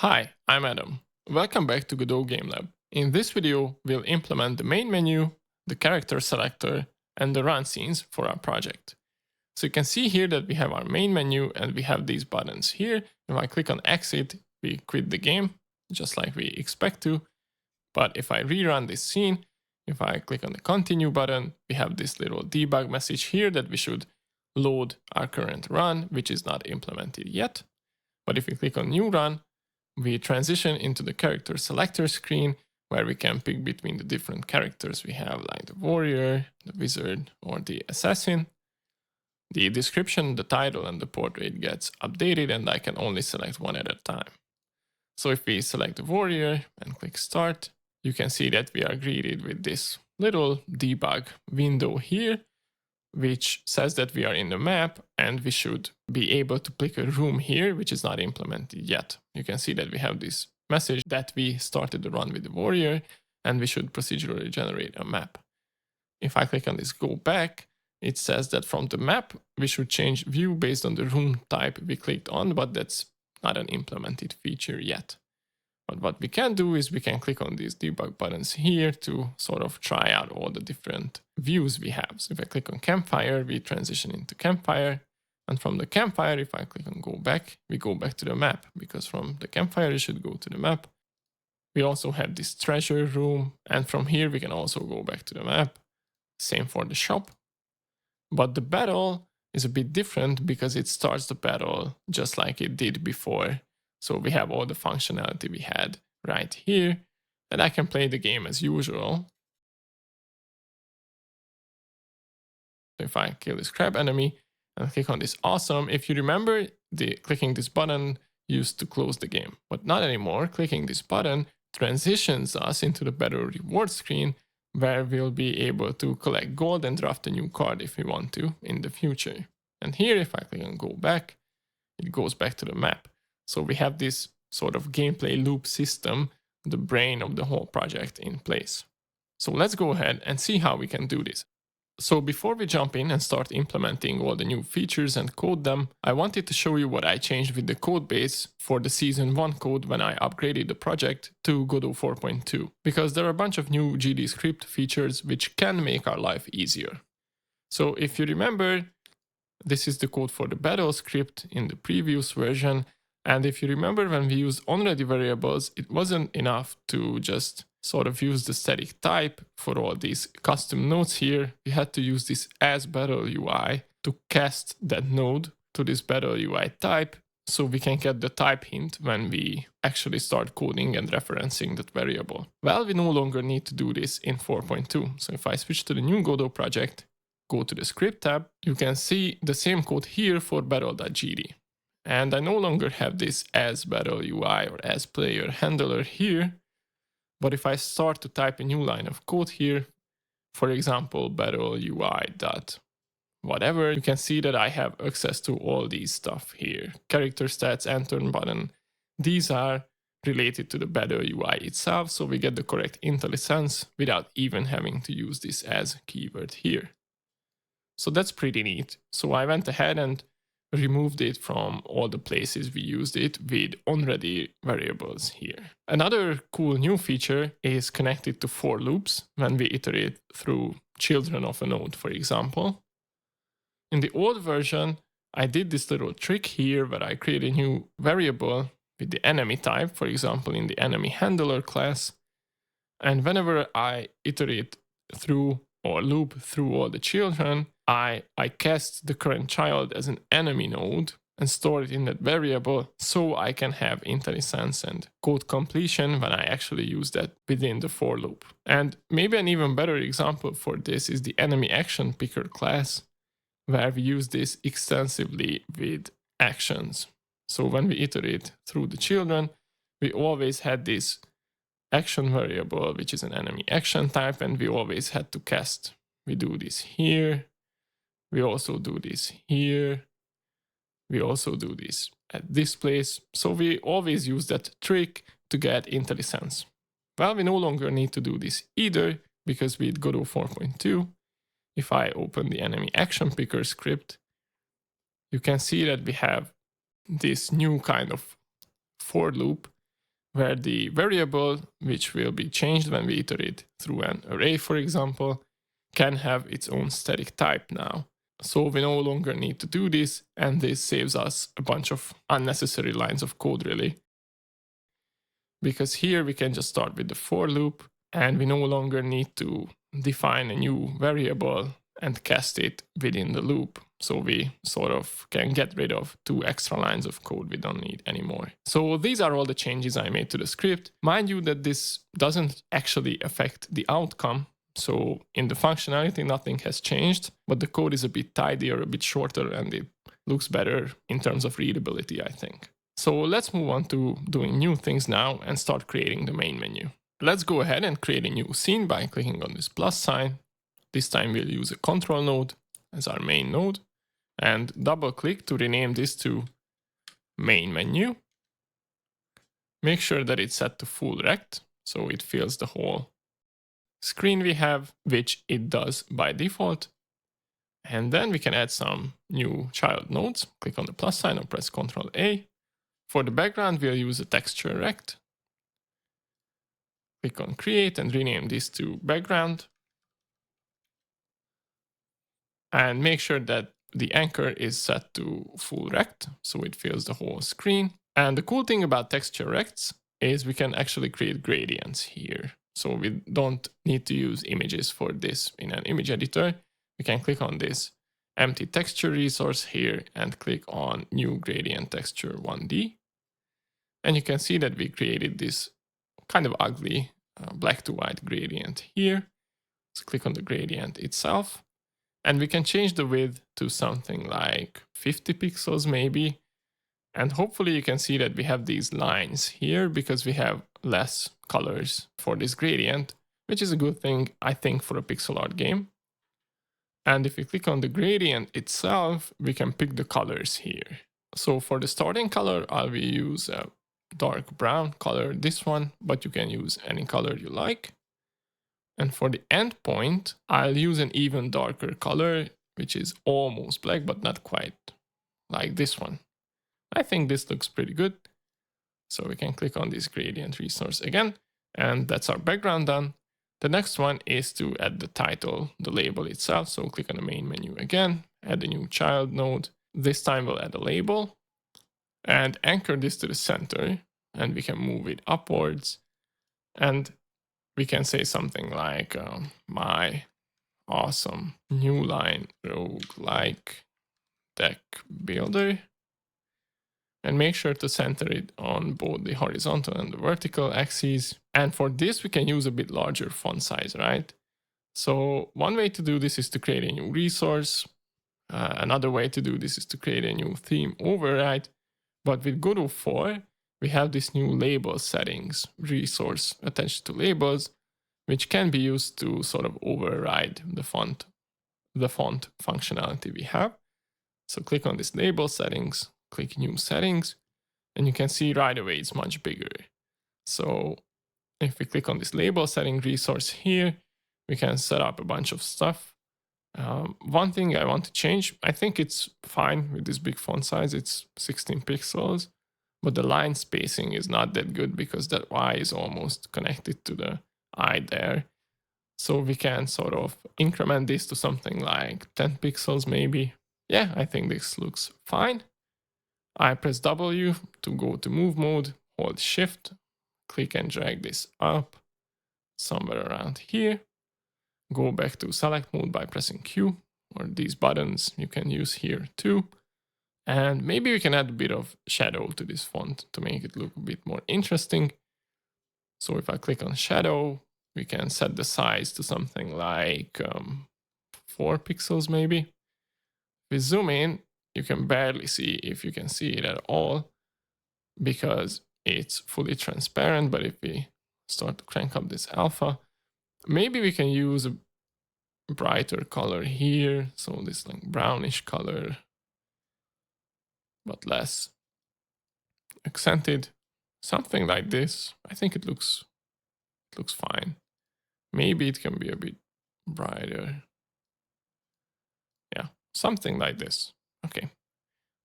Hi, I'm Adam. Welcome back to Godot Game Lab. In this video, we'll implement the main menu, the character selector, and the run scenes for our project. So you can see here that we have our main menu and we have these buttons here. If I click on exit, we quit the game, just like we expect to. But if I rerun this scene, if I click on the continue button, we have this little debug message here that we should load our current run, which is not implemented yet. But if we click on new run, we transition into the character selector screen where we can pick between the different characters we have, like the warrior, the wizard, or the assassin. The description, the title, and the portrait gets updated, and I can only select one at a time. So if we select the warrior and click start, you can see that we are greeted with this little debug window here, which says that we are in the map and we should be able to pick a room here, which is not implemented yet. You can see that we have this message that we started the run with the warrior and we should procedurally generate a map. If I click on this go back, it says that from the map, we should change view based on the room type we clicked on, but that's not an implemented feature yet. But what we can do is we can click on these debug buttons here to sort of try out all the different views we have. So if I click on campfire, we transition into campfire. And from the campfire, if I click on go back, we go back to the map, because from the campfire, you should go to the map. We also have this treasure room. And from here, we can also go back to the map. Same for the shop. But the battle is a bit different because it starts the battle just like it did before. So we have all the functionality we had right here, and I can play the game as usual. If I kill this crab enemy and click on this awesome, if you remember, clicking this button used to close the game, but not anymore. Clicking this button transitions us into the battle reward screen where we'll be able to collect gold and draft a new card if we want to in the future. And here, if I click on go back, it goes back to the map. So we have this sort of gameplay loop system, the brain of the whole project in place. So let's go ahead and see how we can do this. So before we jump in and start implementing all the new features and code them, I wanted to show you what I changed with the code base for the season 1 code when I upgraded the project to Godot 4.2, because there are a bunch of new GD script features which can make our life easier. So if you remember, this is the code for the battle script in the previous version. And if you remember, when we used onReady variables, it wasn't enough to just sort of use the static type for all these custom nodes here. We had to use this as battle UI to cast that node to this battle UI type, so we can get the type hint when we actually start coding and referencing that variable. Well, we no longer need to do this in 4.2. So if I switch to the new Godot project, go to the script tab, you can see the same code here for battle.gd. And I no longer have this as battle UI or as player handler here. But if I start to type a new line of code here, for example, battle UI dot whatever, you can see that I have access to all these stuff here. CharacterStats and turn button. These are related to the battle UI itself, so we get the correct IntelliSense without even having to use this as keyword here. So that's pretty neat. So I went ahead and removed it from all the places we used it with onReady variables here. Another cool new feature is connected to for loops when we iterate through children of a node, for example. In the old version, I did this little trick here where I create a new variable with the enemy type, for example, in the enemy handler class. And whenever I iterate through or loop through all the children, I cast the current child as an enemy node and store it in that variable so I can have IntelliSense and code completion when I actually use that within the for loop. And maybe an even better example for this is the enemy action picker class, where we use this extensively with actions. So when we iterate through the children, we always had this action variable, which is an enemy action type, and we always had to cast. We do this here. We also do this here. We also do this at this place. So we always use that trick to get IntelliSense. Well, we no longer need to do this either, because with Godot 4.2, if I open the enemy action picker script, you can see that we have this new kind of for loop where the variable, which will be changed when we iterate through an array, for example, can have its own static type now. So we no longer need to do this, and this saves us a bunch of unnecessary lines of code, really. Because here we can just start with the for loop, and we no longer need to define a new variable and cast it within the loop. So we sort of can get rid of 2 extra lines of code we don't need anymore. So these are all the changes I made to the script. Mind you that this doesn't actually affect the outcome. So in the functionality, nothing has changed, but the code is a bit tidier, a bit shorter, and it looks better in terms of readability, I think. So let's move on to doing new things now and start creating the main menu. Let's go ahead and create a new scene by clicking on this plus sign. This time we'll use a control node as our main node and double click to rename this to main menu. Make sure that it's set to full rect so it fills the whole screen we have, which it does by default. And then we can add some new child nodes. Click on the plus sign or press Ctrl A. For the background, we'll use a texture rect. Click on create and rename this to background. And make sure that the anchor is set to full rect, so it fills the whole screen. And the cool thing about texture rects is we can actually create gradients here. So we don't need to use images for this in an image editor. We can click on this empty texture resource here and click on new gradient texture 1D. And you can see that we created this kind of ugly black to white gradient here. Let's click on the gradient itself. And we can change the width to something like 50 pixels maybe. And hopefully you can see that we have these lines here because we have less colors for this gradient, which is a good thing, I think, for a pixel art game. And if we click on the gradient itself, we can pick the colors here. So for the starting color, I will use a dark brown color, this one, but you can use any color you like. And for the endpoint, I'll use an even darker color, which is almost black, but not quite, like this one. I think this looks pretty good. So we can click on this gradient resource again, and that's our background done. The next one is to add the title, the label itself. So click on the main menu again, add a new child node. This time we'll add a label and anchor this to the center, and we can move it upwards. And we can say something like my awesome new line roguelike deck builder. And make sure to center it on both the horizontal and the vertical axes. And for this, we can use a bit larger font size, right? So one way to do this is to create a new resource. Another way to do this is to create a new theme override. But with Godot 4, we have this new label settings resource attached to labels, which can be used to sort of override the font functionality we have. So click on this label settings, click new settings, and you can see right away it's much bigger. So if we click on this label setting resource here, we can set up a bunch of stuff. One thing I want to change, I think it's fine with this big font size, it's 16 pixels, but the line spacing is not that good because that Y is almost connected to the I there. So we can sort of increment this to something like 10 pixels maybe. Yeah, I think this looks fine. I press W to go to move mode, hold shift, click and drag this up somewhere around here. Go back to select mode by pressing Q, or these buttons you can use here too. And maybe we can add a bit of shadow to this font to make it look a bit more interesting. So if I click on shadow, we can set the size to something like 4 pixels maybe. If we zoom in, you can barely see if you can see it at all because it's fully transparent. But if we start to crank up this alpha, maybe we can use a brighter color here. So this like brownish color, but less accented. Something like this. I think it looks fine. Maybe it can be a bit brighter. Yeah, something like this. Okay,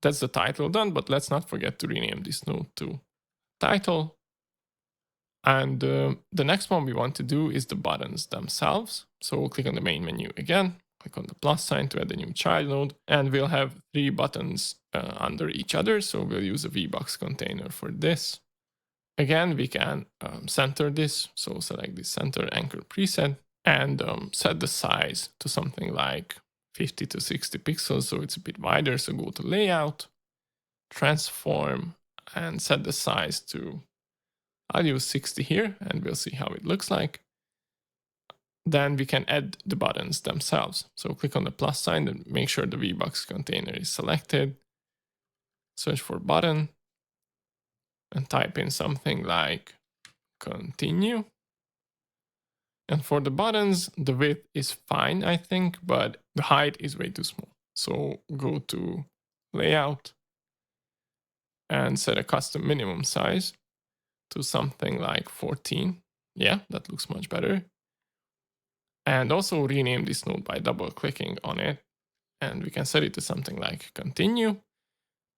that's the title done, but let's not forget to rename this node to title. And the next one we want to do is the buttons themselves. So we'll click on the main menu again, click on the plus sign to add a new child node, and we'll have 3 buttons under each other. So we'll use a VBox container for this. Again, we can center this. So select the center anchor preset and set the size to something like 50 to 60 pixels. So it's a bit wider. So go to layout, transform, and set the size to, I'll use 60 here, and we'll see how it looks like. Then we can add the buttons themselves. So click on the plus sign and make sure the VBox container is selected. Search for button and type in something like continue. And for the buttons, the width is fine, I think, but the height is way too small. So go to layout and set a custom minimum size to something like 14. Yeah, that looks much better. And also rename this node by double clicking on it. And we can set it to something like continue.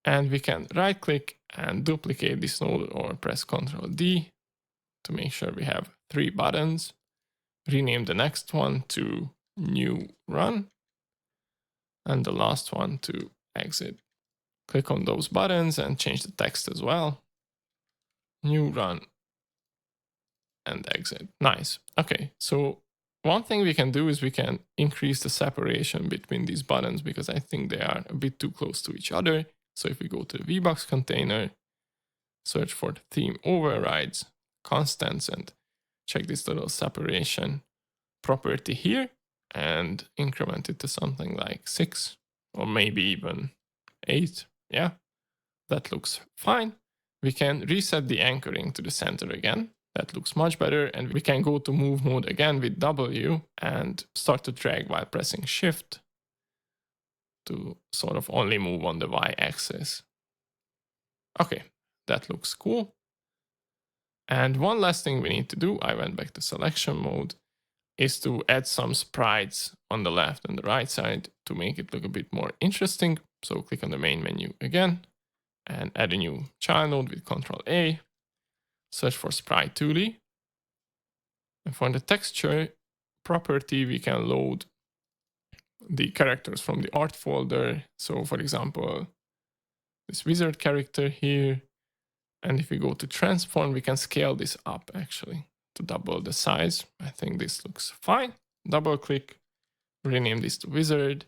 And we can right click and duplicate this node or press Ctrl D to make sure we have 3 buttons. Rename the next one to new run. And the last one to exit. Click on those buttons and change the text as well. New run and exit. Nice. Okay, so one thing we can do is we can increase the separation between these buttons because I think they are a bit too close to each other. So if we go to the VBox container, search for the theme overrides, constants, and check this little separation property here and increment it to something like 6 or maybe even 8. Yeah, that looks fine. We can reset the anchoring to the center again. That looks much better. And we can go to move mode again with W and start to drag while pressing shift to sort of only move on the Y axis. Okay, that looks cool. And one last thing we need to do, I went back to selection mode, is to add some sprites on the left and the right side to make it look a bit more interesting. So click on the main menu again and add a new child node with Ctrl A. Search for sprite 2D. And for the texture property, we can load the characters from the art folder. So for example, this wizard character here. And if we go to transform, we can scale this up actually to double the size. I think this looks fine. Double click, rename this to wizard,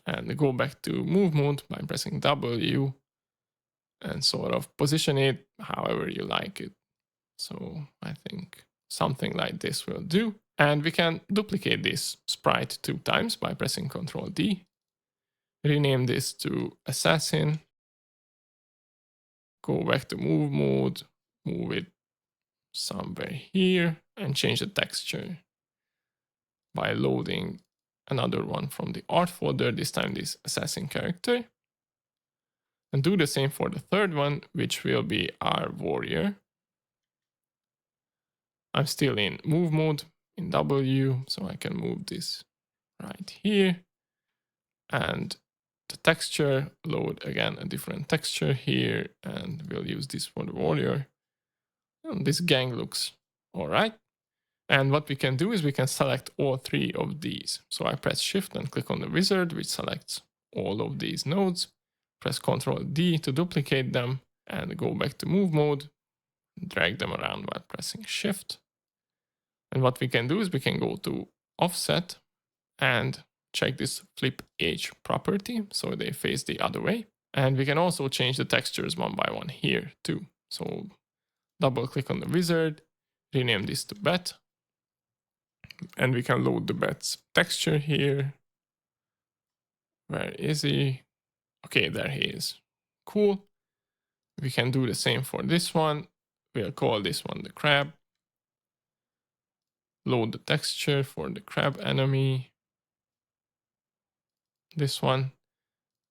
and go back to move mode by pressing W and sort of position it however you like it. So I think something like this will do. And we can duplicate this sprite 2 times by pressing Ctrl D. Rename this to assassin. Go back to move mode, move it somewhere here, and change the texture by loading another one from the art folder, this time this assassin character. And do the same for the third one, which will be our warrior. I'm still in move mode in W, so I can move this right here. And the texture, load again a different texture here, and we'll use this for the warrior. And this gang looks all right. And what we can do is we can select all 3 of these. So I press shift and click on the wizard, which selects all of these nodes. Press Ctrl D to duplicate them and go back to move mode, drag them around while pressing shift. And what we can do is we can go to offset and check this flip edge property so they face the other way. And we can also change the textures one by one here too. So double click on the wizard, rename this to bat, and we can load the bat's texture here. Where is he? Okay, there he is. Cool. We can do the same for this one. We'll call this one the crab. Load the texture for the crab enemy. This one.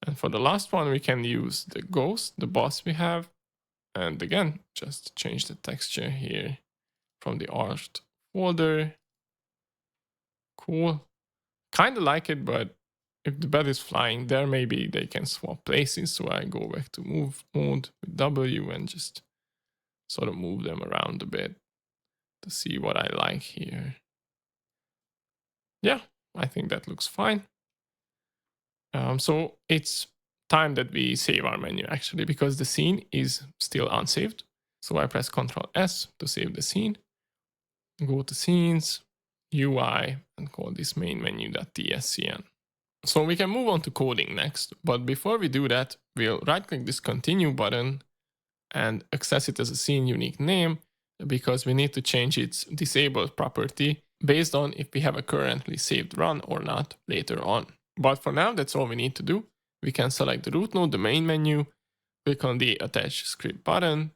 And for the last one, we can use the ghost, the boss we have. And again, just change the texture here from the art folder. Cool. Kind of like it, but if the bat is flying there, maybe they can swap places. So I go back to move mode with W and just sort of move them around a bit. to see what I like here. Yeah, I think that looks fine. So it's time that we save our menu actually, because the scene is still unsaved. So I press Ctrl S to save the scene. Go to scenes, UI, and call this MainMenu.tscn. So we can move on to coding next, but before we do that, we'll right click this continue button and access it as a scene unique name, because we need to change its disabled property based on if we have a currently saved run or not later on. But for now, that's all we need to do. We can select the root node, the main menu, click on the attach script button,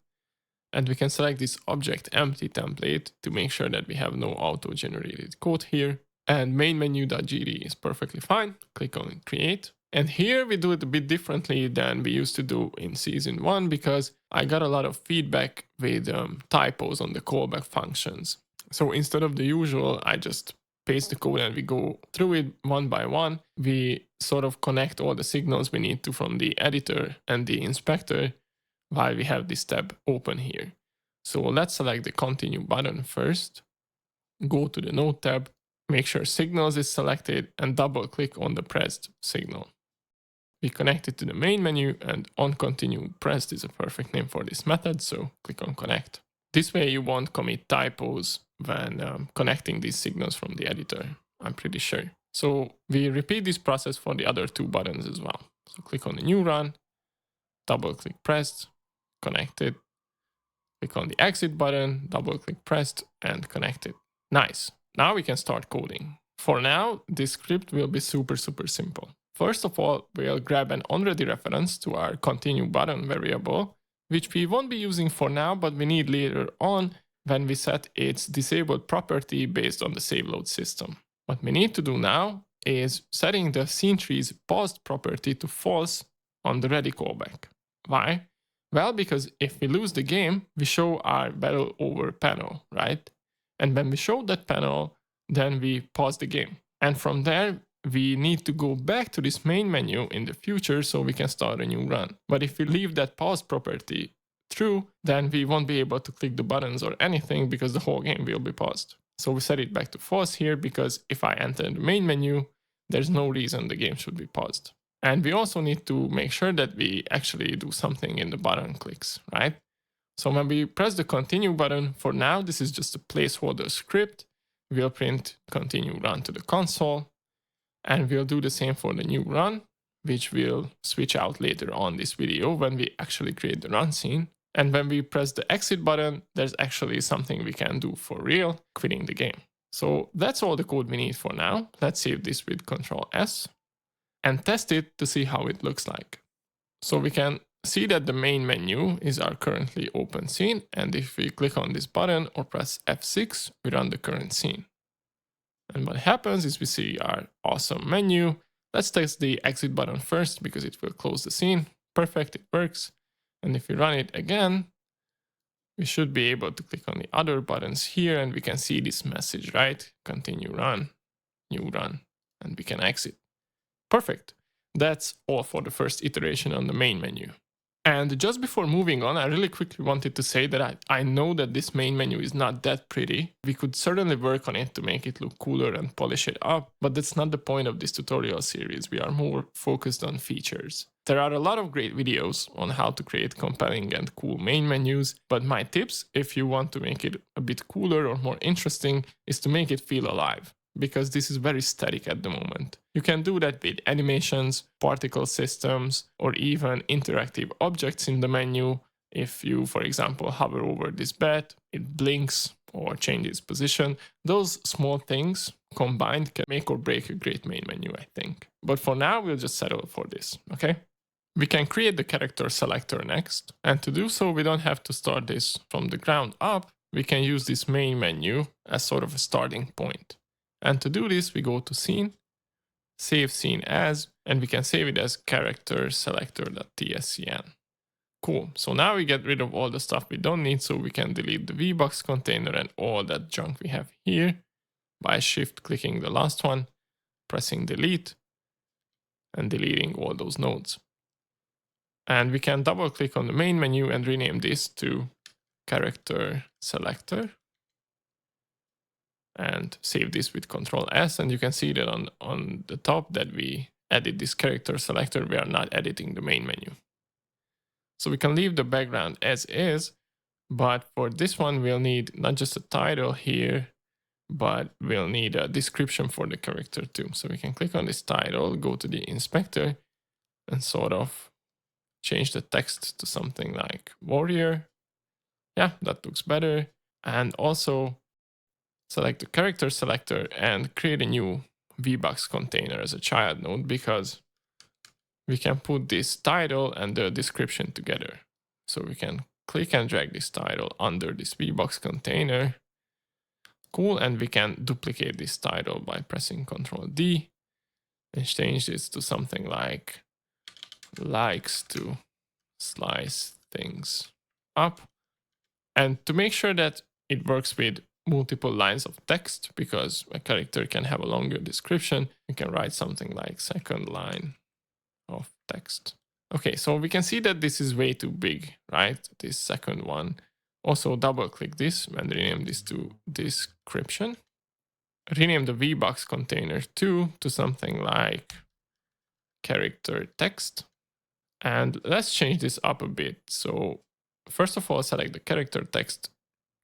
and we can select this object empty template to make sure that we have no auto-generated code here. And MainMenu.gd is perfectly fine. Click on create. And here we do it a bit differently than we used to do in season 1, because I got a lot of feedback with typos on the callback functions. So instead of the usual, I just paste the code and we go through it one by one. We sort of connect all the signals we need to from the editor and the inspector while we have this tab open here. So let's select the continue button first. Go to the node tab, make sure signals is selected, and double click on the pressed signal. We connect it to the main menu, and on continue pressed is a perfect name for this method, so click on connect. This way you won't commit typos when connecting these signals from the editor, I'm pretty sure. So we repeat this process for the other two buttons as well. So click on the new run, double click pressed, connect it. Click on the exit button, double click pressed, and connect it. Nice. Now we can start coding. For now, this script will be super simple. First of all, we'll grab an onReady reference to our continue button variable, which we won't be using for now, but we need later on when we set its disabled property based on the save load system. What we need to do now is setting the scene tree's paused property to false on the ready callback. Why? Well, because if we lose the game, we show our BattleOverPanel, right? And when we show that panel, then we pause the game. And from there, we need to go back to this main menu in the future so we can start a new run. But if we leave that pause property true, then we won't be able to click the buttons or anything because the whole game will be paused. So we set it back to false here, because if I enter the main menu, there's no reason the game should be paused. And we also need to make sure that we actually do something in the button clicks, right? So when we press the continue button, for now, this is just a placeholder script. We'll print continue run to the console, and we'll do the same for the new run, which we'll switch out later on this video when we actually create the run scene. And when we press the exit button, there's actually something we can do for real, quitting the game. So that's all the code we need for now. Let's save this with Ctrl S and test it to see how it looks like. So we can see that the main menu is our currently open scene, and if we click on this button or press F6, we run the current scene. And what happens is we see our awesome menu. Let's test the exit button first because it will close the scene. Perfect, it works. And if we run it again, we should be able to click on the other buttons here and we can see this message, right? Continue run, new run, and we can exit. Perfect. That's all for the first iteration on the main menu. And just before moving on, I really quickly wanted to say that I know that this main menu is not that pretty. We could certainly work on it to make it look cooler and polish it up, but that's not the point of this tutorial series. We are more focused on features. There are a lot of great videos on how to create compelling and cool main menus, but my tips, if you want to make it a bit cooler or more interesting, is to make it feel alive, because this is very static at the moment. You can do that with animations, particle systems, or even interactive objects in the menu. If you, for example, hover over this bat, it blinks or changes position. Those small things combined can make or break a great main menu, I think. But for now, we'll just settle for this, okay? We can create the character selector next. And to do so, we don't have to start this from the ground up. We can use this main menu as sort of a starting point. And to do this, we go to Scene, Save Scene As, and we can save it as CharacterSelector.tscn. Cool. So now we get rid of all the stuff we don't need, so we can delete the VBox container and all that junk we have here by shift-clicking the last one, pressing delete, and deleting all those nodes. And we can double-click on the main menu and rename this to CharacterSelector. and save this with Control S. And you can see that on the top that we edit this character selector, we are not editing the main menu. So we can leave the background as is, but for this one, we'll need not just a title here, but we'll need a description for the character too. So we can click on this title, go to the inspector, and sort of change the text to something like warrior. Yeah, that looks better. And also select the character selector and create a new VBox container as a child node, because we can put this title and the description together. So we can click and drag this title under this VBox container. Cool, and we can duplicate this title by pressing Ctrl D and change this to something like likes to slice things up. And to make sure that it works with multiple lines of text, because a character can have a longer description, you can write something like second line of text. Okay, so we can see that this is way too big, right? This second one. Also double click this and rename this to description. Rename the VBox container to something like character text. And let's change this up a bit. So first of all, select the character text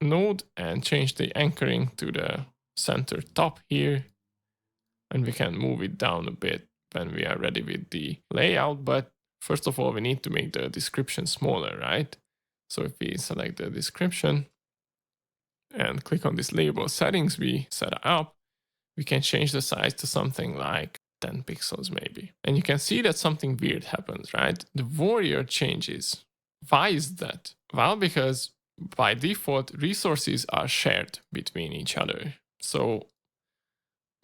node and change the anchoring to the center top here. And we can move it down a bit when we are ready with the layout. But first of all, we need to make the description smaller, right? So if we select the description and click on this label settings we set up, we can change the size to something like 10 pixels maybe. And you can see that something weird happens, right? The warrior changes. Why is that? Well, because by default, resources are shared between each other. So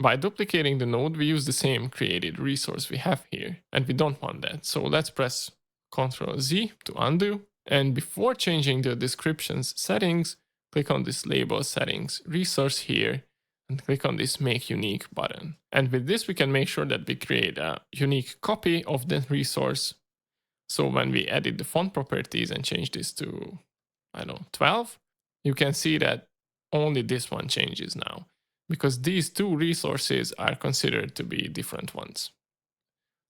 by duplicating the node, we use the same created resource we have here, and we don't want that. So let's press Ctrl Z to undo. And before changing the descriptions settings, click on this label settings resource here and click on this make unique button. And with this, we can make sure that we create a unique copy of that resource. So when we edit the font properties and change this to, I don't know, 12, you can see that only this one changes now, because these two resources are considered to be different ones.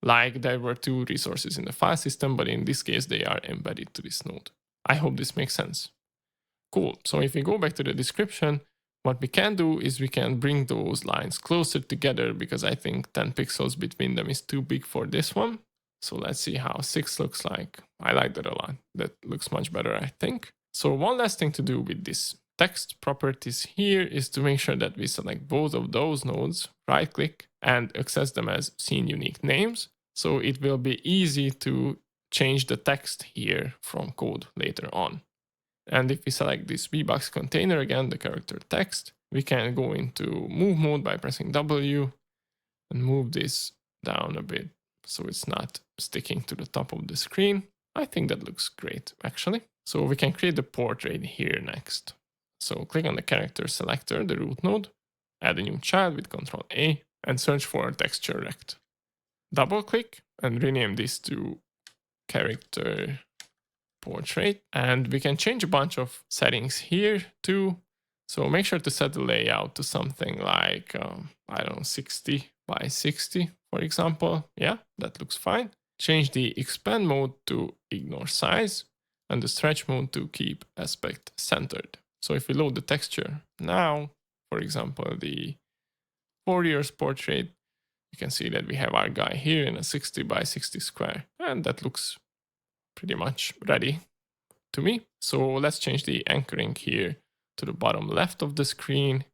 Like there were two resources in the file system, but in this case, they are embedded to this node. I hope this makes sense. Cool. So if we go back to the description, what we can do is we can bring those lines closer together, because I think 10 pixels between them is too big for this one. So let's see how 6 looks like. I like that a lot. That looks much better, I think. So one last thing to do with this text properties here is to make sure that we select both of those nodes, right click, and access them as scene unique names. So it will be easy to change the text here from code later on. And if we select this VBox container again, the character text, we can go into move mode by pressing W and move this down a bit so it's not sticking to the top of the screen. I think that looks great, actually. So we can create the portrait here next. So click on the character selector, the root node, add a new child with Ctrl A, and search for texture rect. Double click and rename this to character portrait. And we can change a bunch of settings here too. So make sure to set the layout to something like, I don't know, 60 by 60, for example. Yeah, that looks fine. Change the expand mode to ignore size and the stretch mode to keep aspect centered. So if we load the texture now, for example, the warrior's portrait, you can see that we have our guy here in a 60 by 60 square, and that looks pretty much ready to me. So let's change the anchoring here to the bottom left of the screen.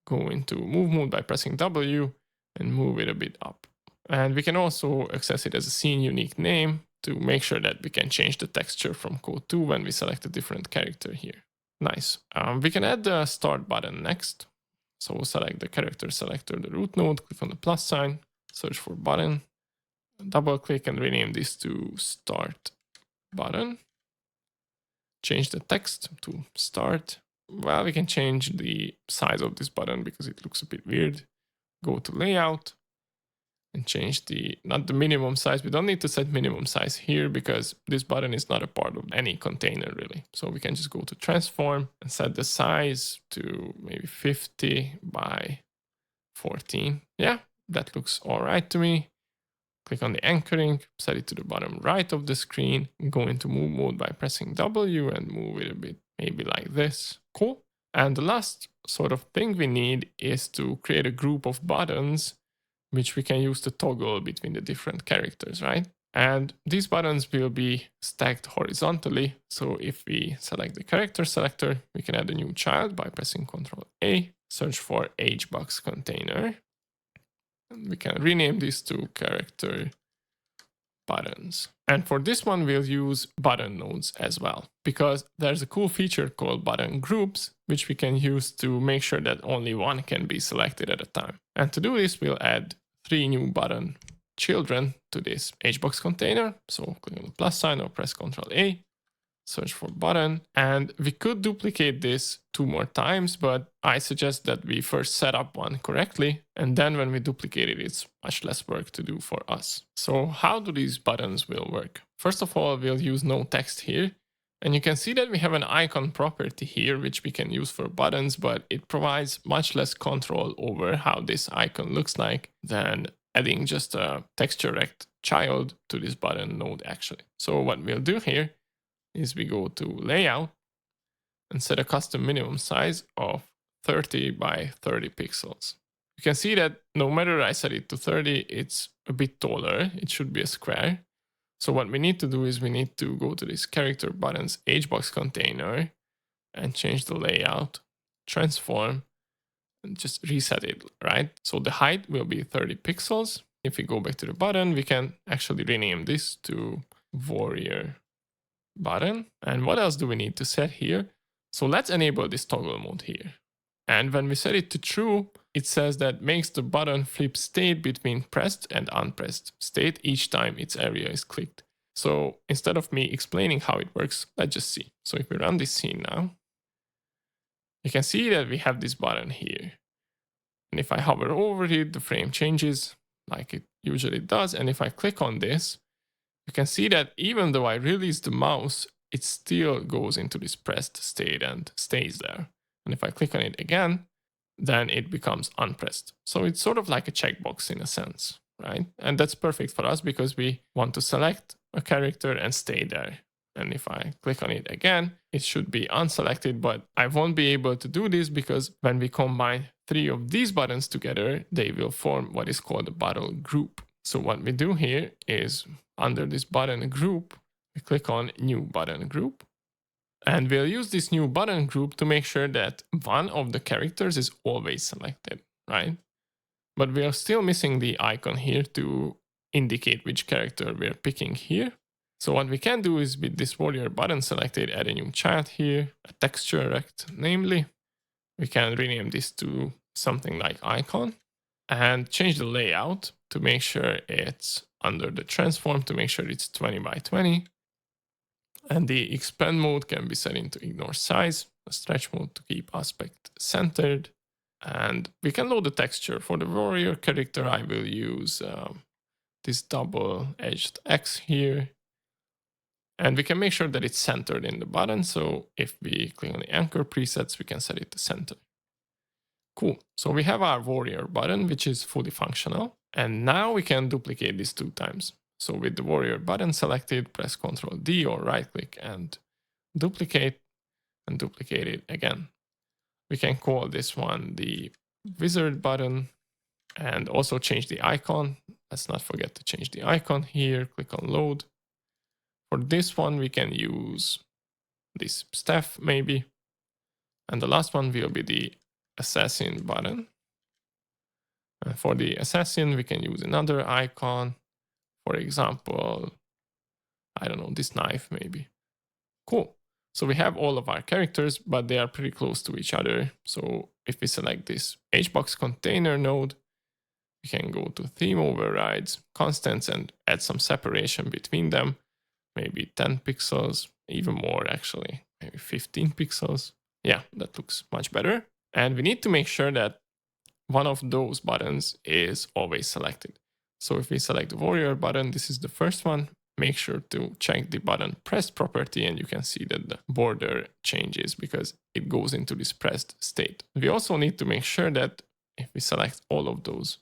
Go into move mode by pressing W and move it a bit up. And we can also access it as a scene unique name to make sure that we can change the texture from code 2 when we select a different character here. Nice. We can add the start button next. So we'll select the character selector, the root node, click on the plus sign, search for button, double click and rename this to start button. Change the text to start. Well, we can change the size of this button because it looks a bit weird. Go to layout, and change not the minimum size. We don't need to set minimum size here because this button is not a part of any container really. So we can just go to transform and set the size to maybe 50 by 14. Yeah, that looks all right to me. Click on the anchoring, set it to the bottom right of the screen, go into move mode by pressing W and move it a bit, maybe like this. Cool. And the last sort of thing we need is to create a group of buttons which we can use to toggle between the different characters, right? And these buttons will be stacked horizontally. So if we select the character selector, we can add a new child by pressing Ctrl A, search for HBox container. And we can rename this to character buttons. And for this one, we'll use button nodes as well, because there's a cool feature called button groups, which we can use to make sure that only one can be selected at a time. And to do this, we'll add 3 new button children to this HBox container. So click on the plus sign or press Ctrl A, search for button, and we could duplicate this 2 more times, but I suggest that we first set up one correctly, and then when we duplicate it, it's much less work to do for us. So how do these buttons will work? First of all, we'll use no text here, and you can see that we have an icon property here, which we can use for buttons, but it provides much less control over how this icon looks like than adding just a texture rect child to this button node actually. So what we'll do here is we go to layout and set a custom minimum size of 30 by 30 pixels. You can see that no matter I set it to 30, it's a bit taller. It should be a square. So what we need to do is we need to go to this character buttons HBox container and change the layout, transform, and just reset it, right? So the height will be 30 pixels. If we go back to the button, we can actually rename this to warrior button. And what else do we need to set here? So let's enable this toggle mode here. And when we set it to true, it says that makes the button flip state between pressed and unpressed state each time its area is clicked. So instead of me explaining how it works, let's just see. So if we run this scene now, you can see that we have this button here. And if I hover over it, the frame changes like it usually does. And if I click on this, you can see that even though I release the mouse, it still goes into this pressed state and stays there. And if I click on it again, then it becomes unpressed. So it's sort of like a checkbox in a sense, right? And that's perfect for us because we want to select a character and stay there. And if I click on it again, it should be unselected, but I won't be able to do this because when we combine 3 of these buttons together, they will form what is called a button group. So what we do here is under this button group, we click on new button group. And we'll use this new button group to make sure that one of the characters is always selected, right? But we are still missing the icon here to indicate which character we're picking here. So what we can do is with this warrior button selected, add a new child here, a texture rect, namely. We can rename this to something like icon and change the layout to make sure it's under the transform to make sure it's 20 by 20. And the expand mode can be set into ignore size, a stretch mode to keep aspect centered. And we can load the texture. For the warrior character, I will use this double-edged X here. And we can make sure that it's centered in the button. So if we click on the anchor presets, we can set it to center. Cool. So we have our warrior button, which is fully functional. And now we can duplicate this 2 times. So with the warrior button selected, press Ctrl D or right click and duplicate it again. We can call this one the wizard button and also change the icon. Let's not forget to change the icon here. Click on load. For this one, we can use this staff maybe. And the last one will be the assassin button. And for the assassin, we can use another icon. For example, I don't know, this knife maybe. Cool. So we have all of our characters, but they are pretty close to each other. So if we select this HBox container node, we can go to theme overrides, constants, and add some separation between them. Maybe 10 pixels, even more actually, maybe 15 pixels. Yeah, that looks much better. And we need to make sure that one of those buttons is always selected. So if we select the warrior button, this is the first one. Make sure to check the button pressed property, and you can see that the border changes because it goes into this pressed state. We also need to make sure that if we select all of those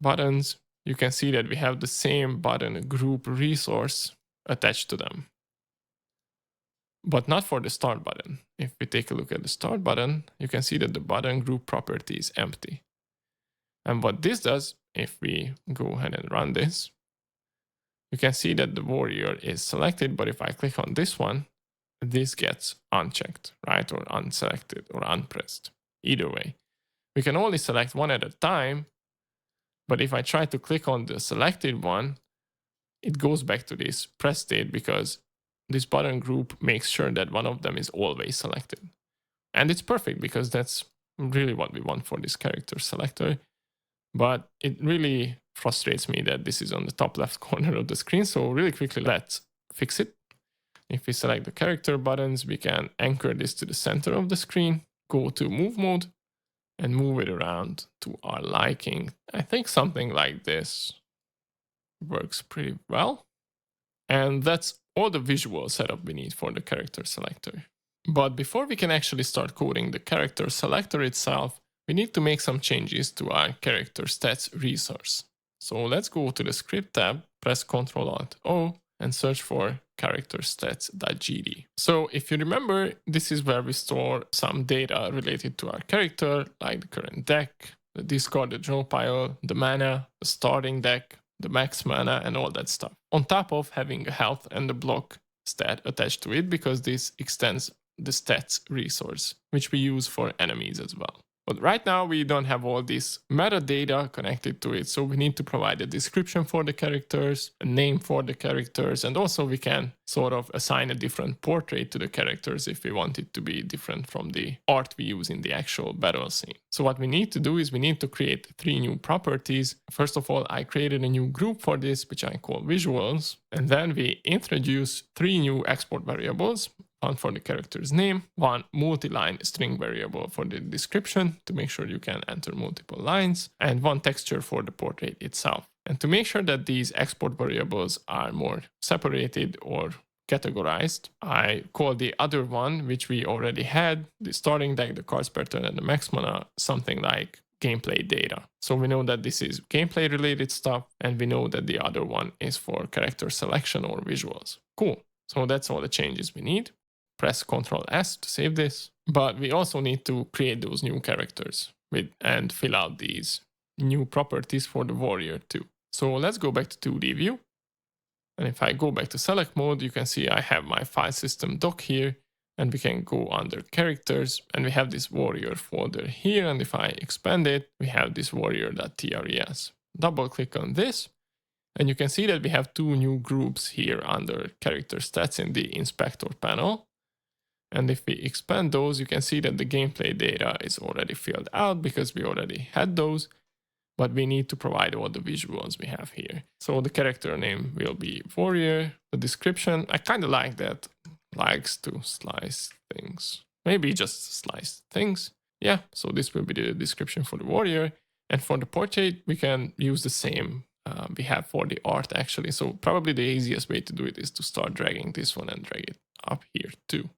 buttons, you can see that we have the same button group resource attached to them, but not for the start button. If we take a look at the start button, you can see that the button group property is empty. And what this does, if we go ahead and run this, you can see that the warrior is selected, but if I click on this one, this gets unchecked, right? Or unselected or unpressed. Either way. We can only select one at a time, but if I try to click on the selected one, it goes back to this press state because this button group makes sure that one of them is always selected. And it's perfect because that's really what we want for this character selector. But it really frustrates me that this is on the top left corner of the screen. So really quickly, let's fix it. If we select the character buttons, we can anchor this to the center of the screen, go to move mode, and move it around to our liking. I think something like this works pretty well. And that's all the visual setup we need for the character selector. But before we can actually start coding the character selector itself, we need to make some changes to our CharacterStats resource. So let's go to the script tab, press Ctrl-Alt-O, and search for CharacterStats.gd. So if you remember, this is where we store some data related to our character, like the current deck, the discard, the draw pile, the mana, the starting deck, the max mana, and all that stuff. On top of having a health and a block stat attached to it, because this extends the stats resource, which we use for enemies as well. But right now we don't have all this metadata connected to it, so we need to provide a description for the characters, a name for the characters, and also we can sort of assign a different portrait to the characters if we want it to be different from the art we use in the actual battle scene. So what we need to do is we need to create 3 new properties. First of all, I created a new group for this, which I call visuals, and then we introduce 3 new export variables. One for the character's name, one multi-line string variable for the description to make sure you can enter multiple lines, and one texture for the portrait itself. And to make sure that these export variables are more separated or categorized, I call the other one, which we already had, the starting deck, the cards per turn, and the max mana, something like gameplay data. So we know that this is gameplay related stuff, and we know that the other one is for character selection or visuals. Cool. So that's all the changes we need. Press Ctrl S to save this, but we also need to create those new characters and fill out these new properties for the warrior too. So let's go back to 2D view. And if I go back to select mode, you can see I have my file system doc here, and we can go under characters, and we have this warrior folder here. And if I expand it, we have this warrior.tres. Double click on this, and you can see that we have 2 new groups here under character stats in the inspector panel. And if we expand those, you can see that the gameplay data is already filled out because we already had those, but we need to provide all the visuals we have here. So the character name will be warrior. The description, I kind of like that, likes to slice things. Maybe just slice things. Yeah, so this will be the description for the warrior. And for the portrait, we can use the same we have for the art actually. So probably the easiest way to do it is to start dragging this one and drag it up here too.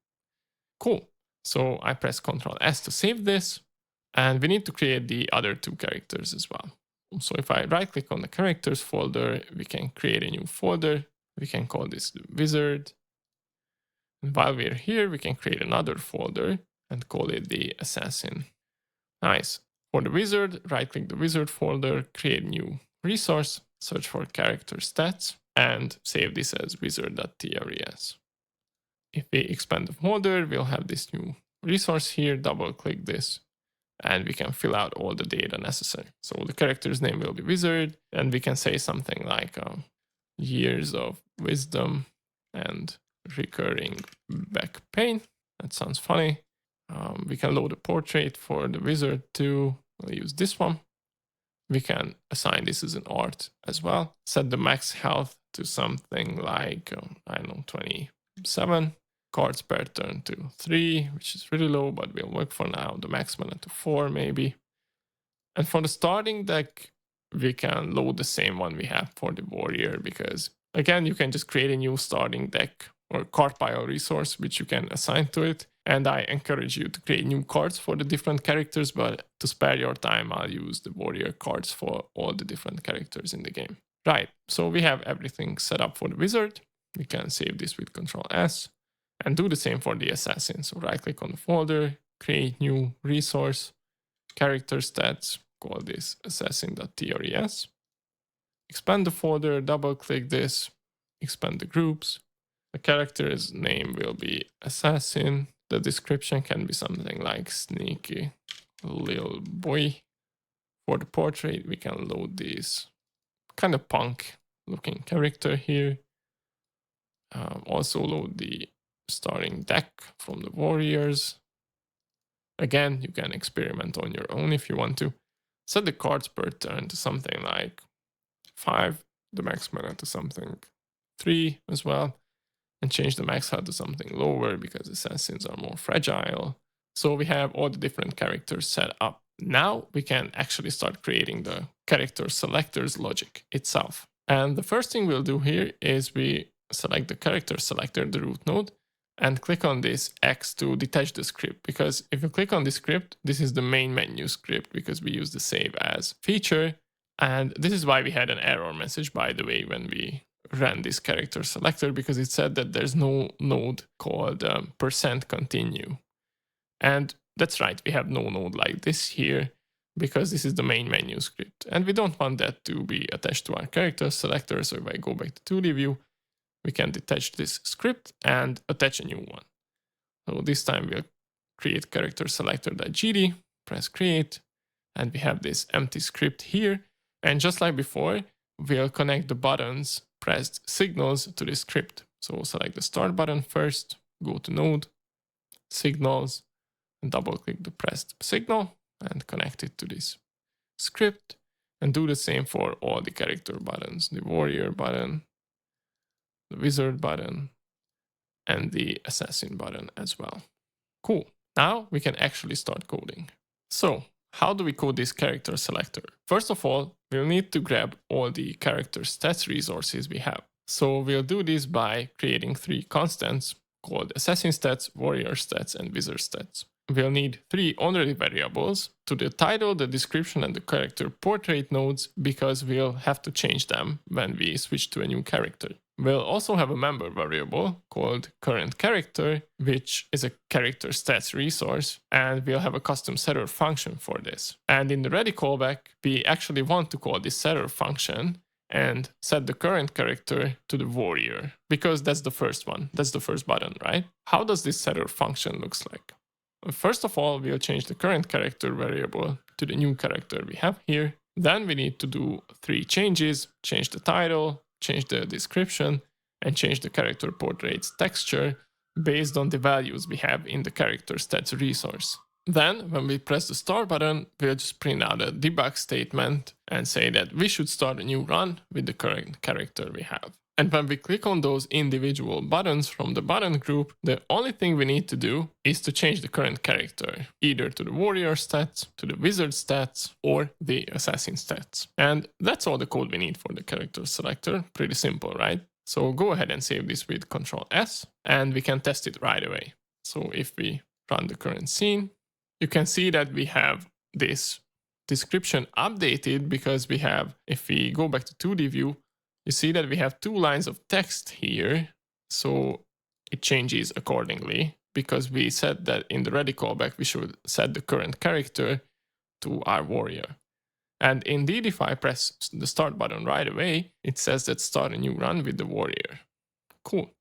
Cool. So I press Ctrl S to save this, and we need to create the other 2 characters as well. So if I right click on the characters folder, we can create a new folder. We can call this the wizard. And while we're here, we can create another folder and call it the assassin. Nice. For the wizard, right click the wizard folder, create new resource, search for character stats, and save this as wizard.tres. If we expand the folder, we'll have this new resource here, double click this, and we can fill out all the data necessary. So the character's name will be wizard, and we can say something like years of wisdom and recurring back pain. That sounds funny. We can load a portrait for the wizard too. We'll use this one. We can assign this as an art as well. Set the max health to something like, 27. Cards per turn to 3, which is really low, but will work for now. The max mana to 4 maybe. And for the starting deck, we can load the same one we have for the warrior, because again, you can just create a new starting deck or card pile resource, which you can assign to it. And I encourage you to create new cards for the different characters, but to spare your time, I'll use the warrior cards for all the different characters in the game. Right, so we have everything set up for the wizard. We can save this with Control S and do the same for the assassin. So right click on the folder, create new resource, CharacterStats, call this assassin.tres. Expand the folder, double click this, expand the groups. The character's name will be assassin. The description can be something like sneaky little boy. For the portrait, we can load this kind of punk looking character here. Also load the starting deck from the warriors. Again, you can experiment on your own if you want to. Set the cards per turn to something like 5, the max mana to something 3 as well, and change the max HUD to something lower because assassins are more fragile. So we have all the different characters set up. Now we can actually start creating the character selector's logic itself. And the first thing we'll do here is we select the character selector, the root node, and click on this X to detach the script. Because if you click on this script, this is the main menu script because we use the save as feature. And this is why we had an error message, by the way, when we ran this character selector, because it said that there's no node called %continue. And that's right, we have no node like this here because this is the main menu script. And we don't want that to be attached to our character selector. So if I go back to 2D view, we can detach this script and attach a new one. So this time we'll create character selector.gd, press create, and we have this empty script here. And just like before, we'll connect the buttons pressed signals to this script. So select the start button first, go to node, signals, and double click the pressed signal and connect it to this script. And do the same for all the character buttons, the warrior button, the wizard button, and the assassin button as well. Cool. Now we can actually start coding. So how do we code this character selector? First of all, we'll need to grab all the character stats resources we have. So we'll do this by creating 3 constants called assassin stats, warrior stats, and wizard stats. We'll need 3 already variables to the title, the description, and the character portrait nodes because we'll have to change them when we switch to a new character. We'll also have a member variable called current character, which is a character stats resource, and we'll have a custom setter function for this. And in the ready callback, we actually want to call this setter function and set the current character to the warrior because that's the first one. That's the first button, right? How does this setter function looks like? First of all, we'll change the current character variable to the new character we have here. Then we need to do 3 changes, change the title, change the description, and change the character portrait's texture based on the values we have in the character stats resource. Then, when we press the start button, we'll just print out a debug statement and say that we should start a new run with the current character we have. And when we click on those individual buttons from the button group, the only thing we need to do is to change the current character, either to the warrior stats, to the wizard stats, or the assassin stats. And that's all the code we need for the character selector. Pretty simple, right? So go ahead and save this with Control S, and we can test it right away. So if we run the current scene, you can see that we have this description updated because we have, if we go back to 2D view, you see that we have 2 lines of text here, so it changes accordingly because we said that in the ready callback we should set the current character to our warrior. And indeed, if I press the start button right away, it says that start a new run with the warrior. Cool.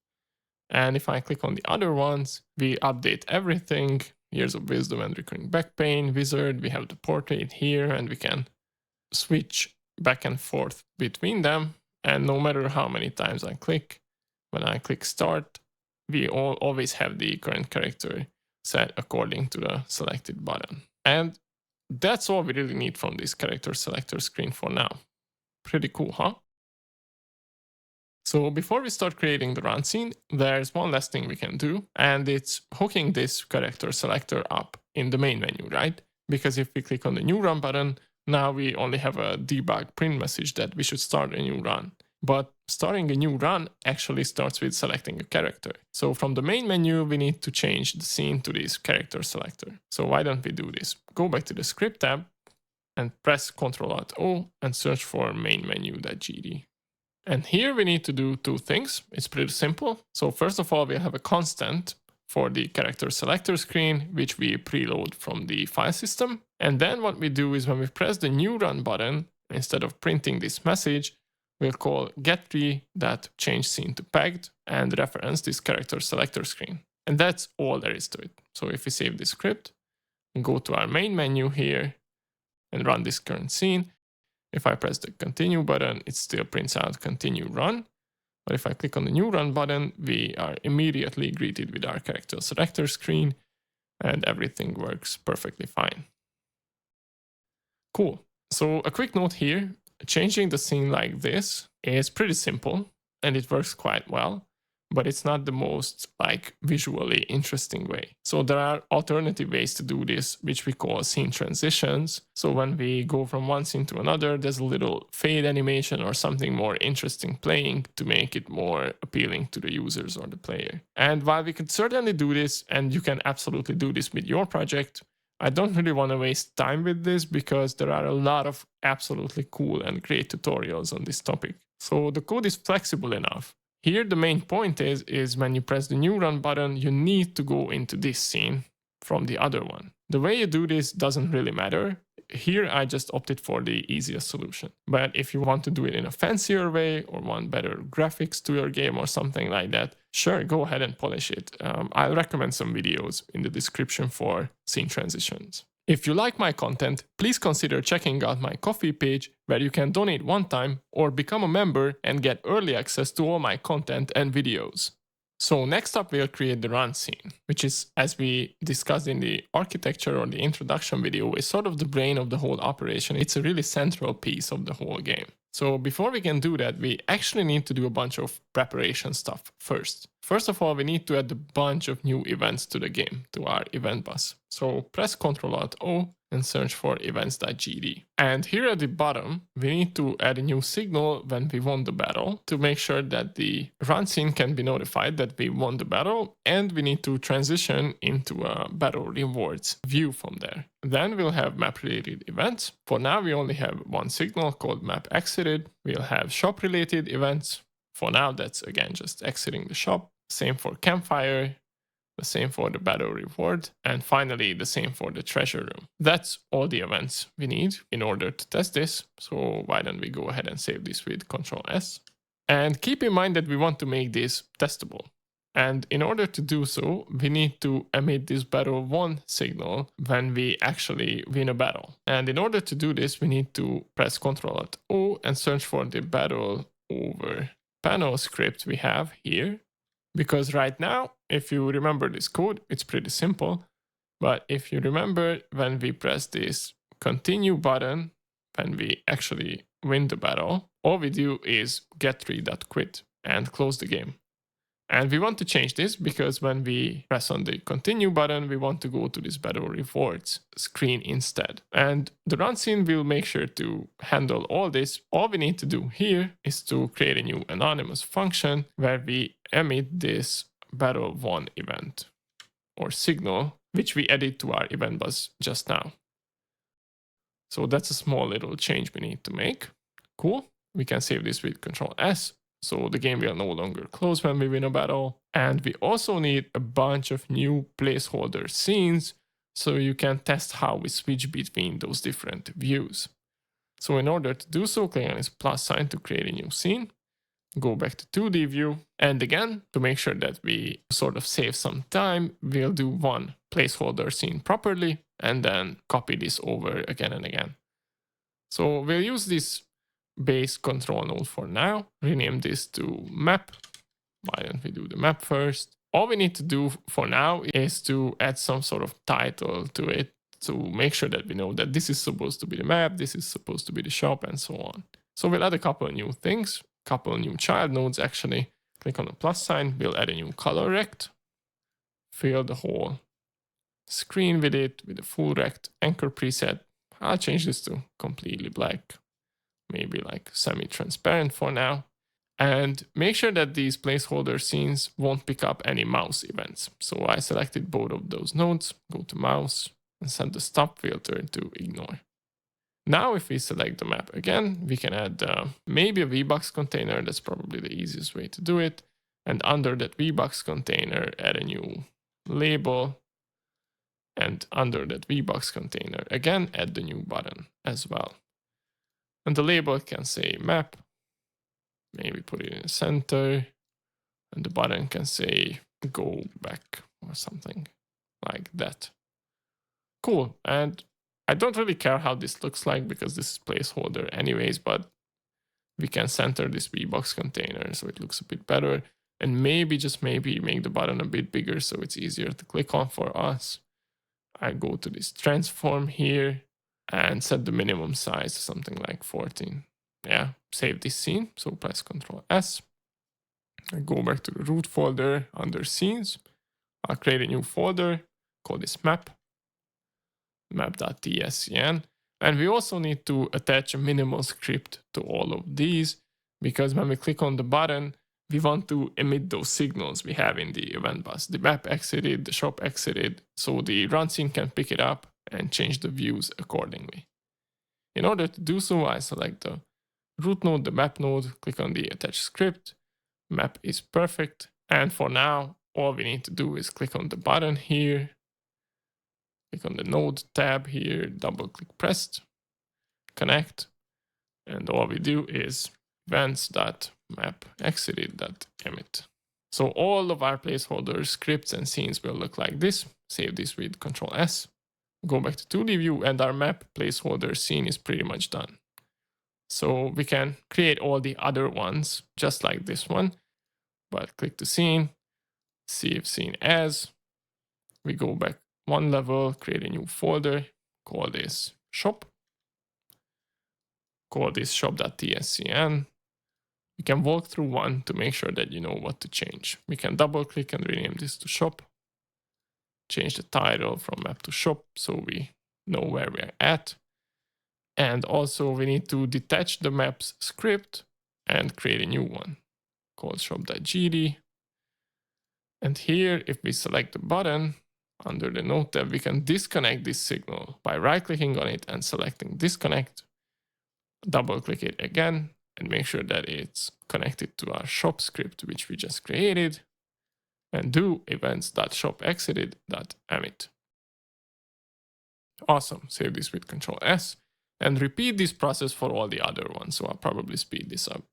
And if I click on the other ones, we update everything. Years of wisdom and recurring back pain, wizard, we have the portrait here, and we can switch back and forth between them. And no matter how many times I click, when I click start, we always have the current character set according to the selected button. And that's all we really need from this character selector screen for now. Pretty cool, huh? So before we start creating the run scene, there's one last thing we can do, and it's hooking this character selector up in the main menu, right? Because if we click on the new run button, Now we only have a debug print message that we should start a new run. But starting a new run actually starts with selecting a character. So from the main menu, we need to change the scene to this character selector. So why don't we do this? Go back to the script tab and press Ctrl+Alt+O and search for MainMenu.gd. And here we need to do two things. It's pretty simple. So first of all, we have a constant for the character selector screen, which we preload from the file system. And then what we do is when we press the new run button, instead of printing this message, we'll call getTree.changeScene to pegged and reference this character selector screen. And that's all there is to it. So if we save this script and go to our main menu here and run this current scene, if I press the continue button, it still prints out continue run. But if I click on the new run button, we are immediately greeted with our character selector screen and everything works perfectly fine. Cool. So a quick note here, changing the scene like this is pretty simple and it works quite well, but it's not the most visually interesting way. So there are alternative ways to do this, which we call scene transitions. So when we go from one scene to another, there's a little fade animation or something more interesting playing to make it more appealing to the users or the player. And while we could certainly do this, and you can absolutely do this with your project, I don't really want to waste time with this because there are a lot of absolutely cool and great tutorials on this topic. So the code is flexible enough. Here the main point is when you press the new run button, you need to go into this scene from the other one. The way you do this doesn't really matter. Here I just opted for the easiest solution. But if you want to do it in a fancier way or want better graphics to your game or something like that, sure, go ahead and polish it. I'll recommend some videos in the description for scene transitions. If you like my content, please consider checking out my Ko-fi page where you can donate one time or become a member and get early access to all my content and videos. So next up we'll create the run scene, which is, as we discussed in the architecture or the introduction video, is sort of the brain of the whole operation. It's a really central piece of the whole game. So before we can do that, we actually need to do a bunch of preparation stuff first. First of all, we need to add a bunch of new events to the game, to our event bus. So press Ctrl+Alt+O and search for events.gd. And here at the bottom, we need to add a new signal when we won the battle to make sure that the run scene can be notified that we won the battle, and we need to transition into a battle rewards view from there. Then we'll have map related events. For now, we only have one signal called map exited. We'll have shop related events. For now, that's again just exiting the shop. Same for campfire, the same for the battle reward, and finally the same for the treasure room. That's all the events we need in order to test this. So why don't we go ahead and save this with Ctrl+S. And keep in mind that we want to make this testable. And in order to do so, we need to emit this battle won signal when we actually win a battle. And in order to do this, we need to press Ctrl+O and search for the BattleOverPanel script we have here. Because right now, if you remember this code, it's pretty simple. But if you remember, when we press this continue button, when we actually win the battle, all we do is getTree.quit and close the game. And we want to change this because when we press on the continue button, we want to go to this battle rewards screen instead. And the run scene will make sure to handle all this. All we need to do here is to create a new anonymous function where we emit this battle won event or signal, which we added to our event bus just now. So that's a small little change we need to make. Cool. We can save this with Ctrl+S. So the game will no longer close when we win a battle. And we also need a bunch of new placeholder scenes so you can test how we switch between those different views. So in order to do so, click on this plus sign to create a new scene. Go back to 2D view. And again, to make sure that we sort of save some time, we'll do one placeholder scene properly and then copy this over again and again. So we'll use this base control node for now. Rename this to map. Why don't we do the map first? All we need to do for now is to add some sort of title to it to make sure that we know that this is supposed to be the map, this is supposed to be the shop, and so on. So we'll add a couple of new things, couple of new child nodes actually. Click on the plus sign, we'll add a new color rect, fill the whole screen with it with a full rect anchor preset, I'll change this to completely black, maybe like semi-transparent for now. And make sure that these placeholder scenes won't pick up any mouse events. So I selected both of those nodes, go to mouse, and set the stop filter to ignore. Now if we select the map again, we can add maybe a VBox container. That's probably the easiest way to do it. And under that VBox container, add a new label. And under that VBox container, again, add the new button as well. And the label can say map. Maybe put it in the center. And the button can say go back or something like that. Cool. And I don't really care how this looks like because this is placeholder anyways, but we can center this VBox container so it looks a bit better. And maybe, just maybe, make the button a bit bigger so it's easier to click on for us. I go to this transform here and set the minimum size to something like 14. Yeah, save this scene. So press Ctrl S. I go back to the root folder under scenes. I'll create a new folder, call this map, map.tscn. And we also need to attach a minimal script to all of these because when we click on the button, we want to emit those signals we have in the event bus. The map exited, the shop exited, so the run scene can pick it up and change the views accordingly. In order to do so, I select the root node, the map node, click on the attach script. Map is perfect. And for now, all we need to do is click on the button here, click on the node tab here, double click pressed, connect, and all we do is events.map exited.emit. So all of our placeholder scripts and scenes will look like this. Save this with Ctrl S. Go back to 2D view and our map placeholder scene is pretty much done. So we can create all the other ones just like this one, but click the scene, save scene as. We go back one level, create a new folder, call this shop. Call this shop.tscn. We can walk through one to make sure that you know what to change. We can double click and rename this to shop. Change the title from map to shop so we know where we're at. And also we need to detach the maps script and create a new one called shop.gd. And here, if we select the button under the node tab, we can disconnect this signal by right-clicking on it and selecting disconnect. Double click it again and make sure that it's connected to our shop script, which we just created, and do events.shopExited.emit. Awesome. Save this with Ctrl S and repeat this process for all the other ones. So I'll probably speed this up.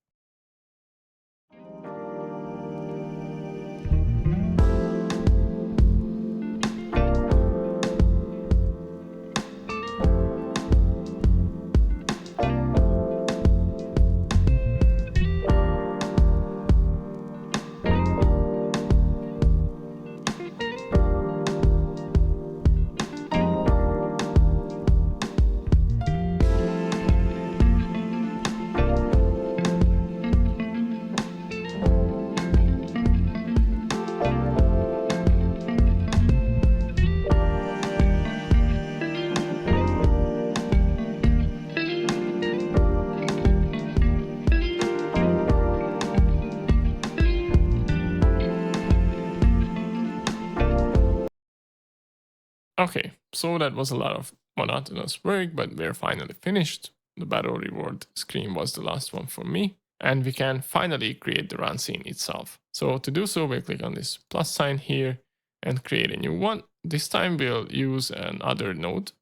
Okay, so that was a lot of monotonous work, but we're finally finished. The battle reward screen was the last one for me, and we can finally create the run scene itself. So to do so, we'll click on this plus sign here and create a new one. This time we'll use another node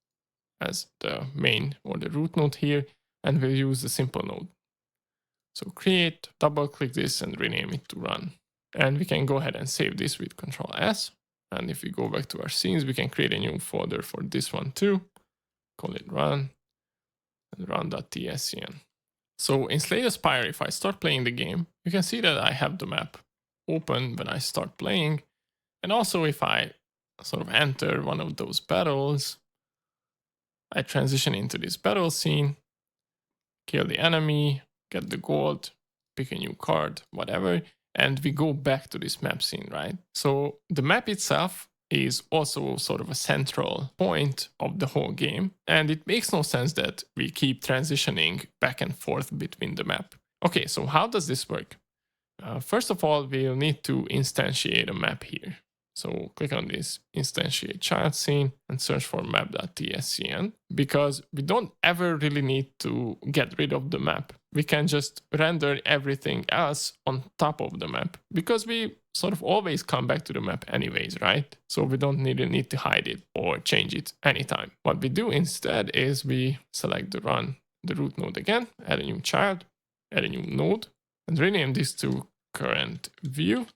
as the main or the root node here, and we'll use the simple node. So create, double click this and rename it to run. And we can go ahead and save this with Ctrl S. And if we go back to our scenes, we can create a new folder for this one too. Call it run and run.tscn. So in Slay the Spire, if I start playing the game, you can see that I have the map open when I start playing. And also if I sort of enter one of those battles, I transition into this battle scene, kill the enemy, get the gold, pick a new card, whatever. And we go back to this map scene, right? So the map itself is also sort of a central point of the whole game, and it makes no sense that we keep transitioning back and forth between the map. Okay, so how does this work? First of all, we'll need to instantiate a map here. So click on this instantiate child scene and search for map.tscn, because we don't ever really need to get rid of the map. We can just render everything else on top of the map, because we sort of always come back to the map anyways, right? So we don't need to hide it or change it anytime. What we do instead is we select the root node again, add a new child, add a new node, and rename this to current view.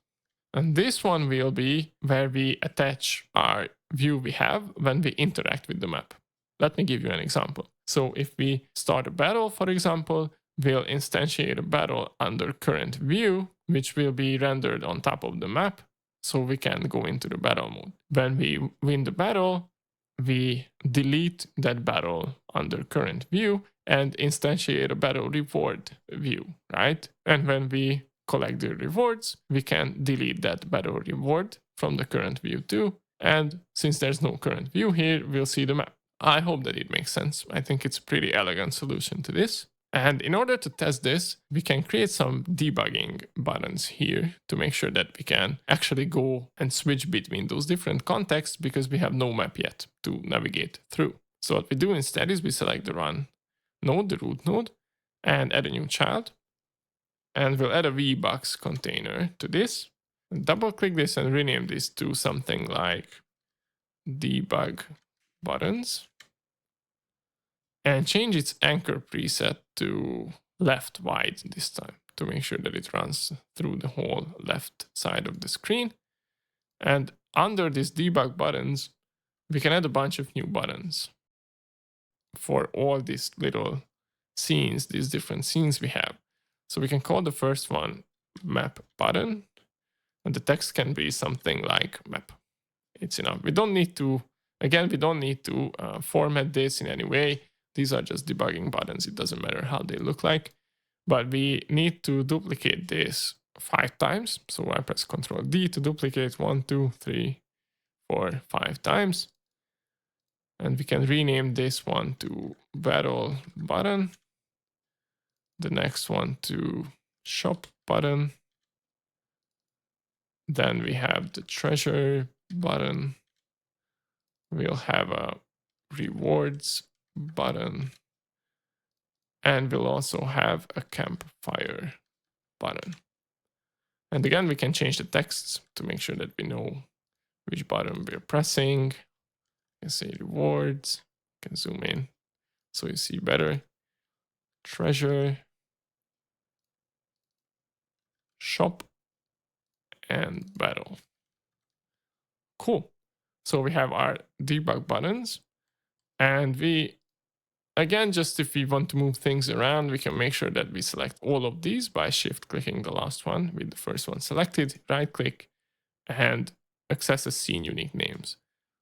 And this one will be where we attach our view we have when we interact with the map. Let me give you an example. So if we start a battle, for example, we'll instantiate a battle under current view, which will be rendered on top of the map, so we can go into the battle mode. When we win the battle, we delete that battle under current view and instantiate a battle reward view, right? And when we collect the rewards, we can delete that battle reward from the current view too. And since there's no current view here, we'll see the map. I hope that it makes sense. I think it's a pretty elegant solution to this. And in order to test this, we can create some debugging buttons here to make sure that we can actually go and switch between those different contexts, because we have no map yet to navigate through. So what we do instead is we select the run node, the root node, and add a new child. And we'll add a VBox container to this. Double click this and rename this to something like debug buttons. And change its anchor preset to left wide this time to make sure that it runs through the whole left side of the screen. And under this debug buttons, we can add a bunch of new buttons for all these little scenes, these different scenes we have. So we can call the first one map button, and the text can be something like map. It's enough. We don't need to, again, we don't need to format this in any way. These are just debugging buttons. It doesn't matter how they look like, but we need to duplicate this 5 times. So I press Ctrl D to duplicate 1, 2, 3, 4, 5 times. And we can rename this one to battle button. The next one to shop button. Then we have the treasure button. We'll have a rewards button. And we'll also have a campfire button. And again, we can change the texts to make sure that we know which button we're pressing. You can say rewards. You can zoom in so you see better. Treasure, shop, and battle. Cool. So we have our debug buttons, and we, again, just if we want to move things around, we can make sure that we select all of these by shift clicking the last one with the first one selected, right click, and access as scene unique names.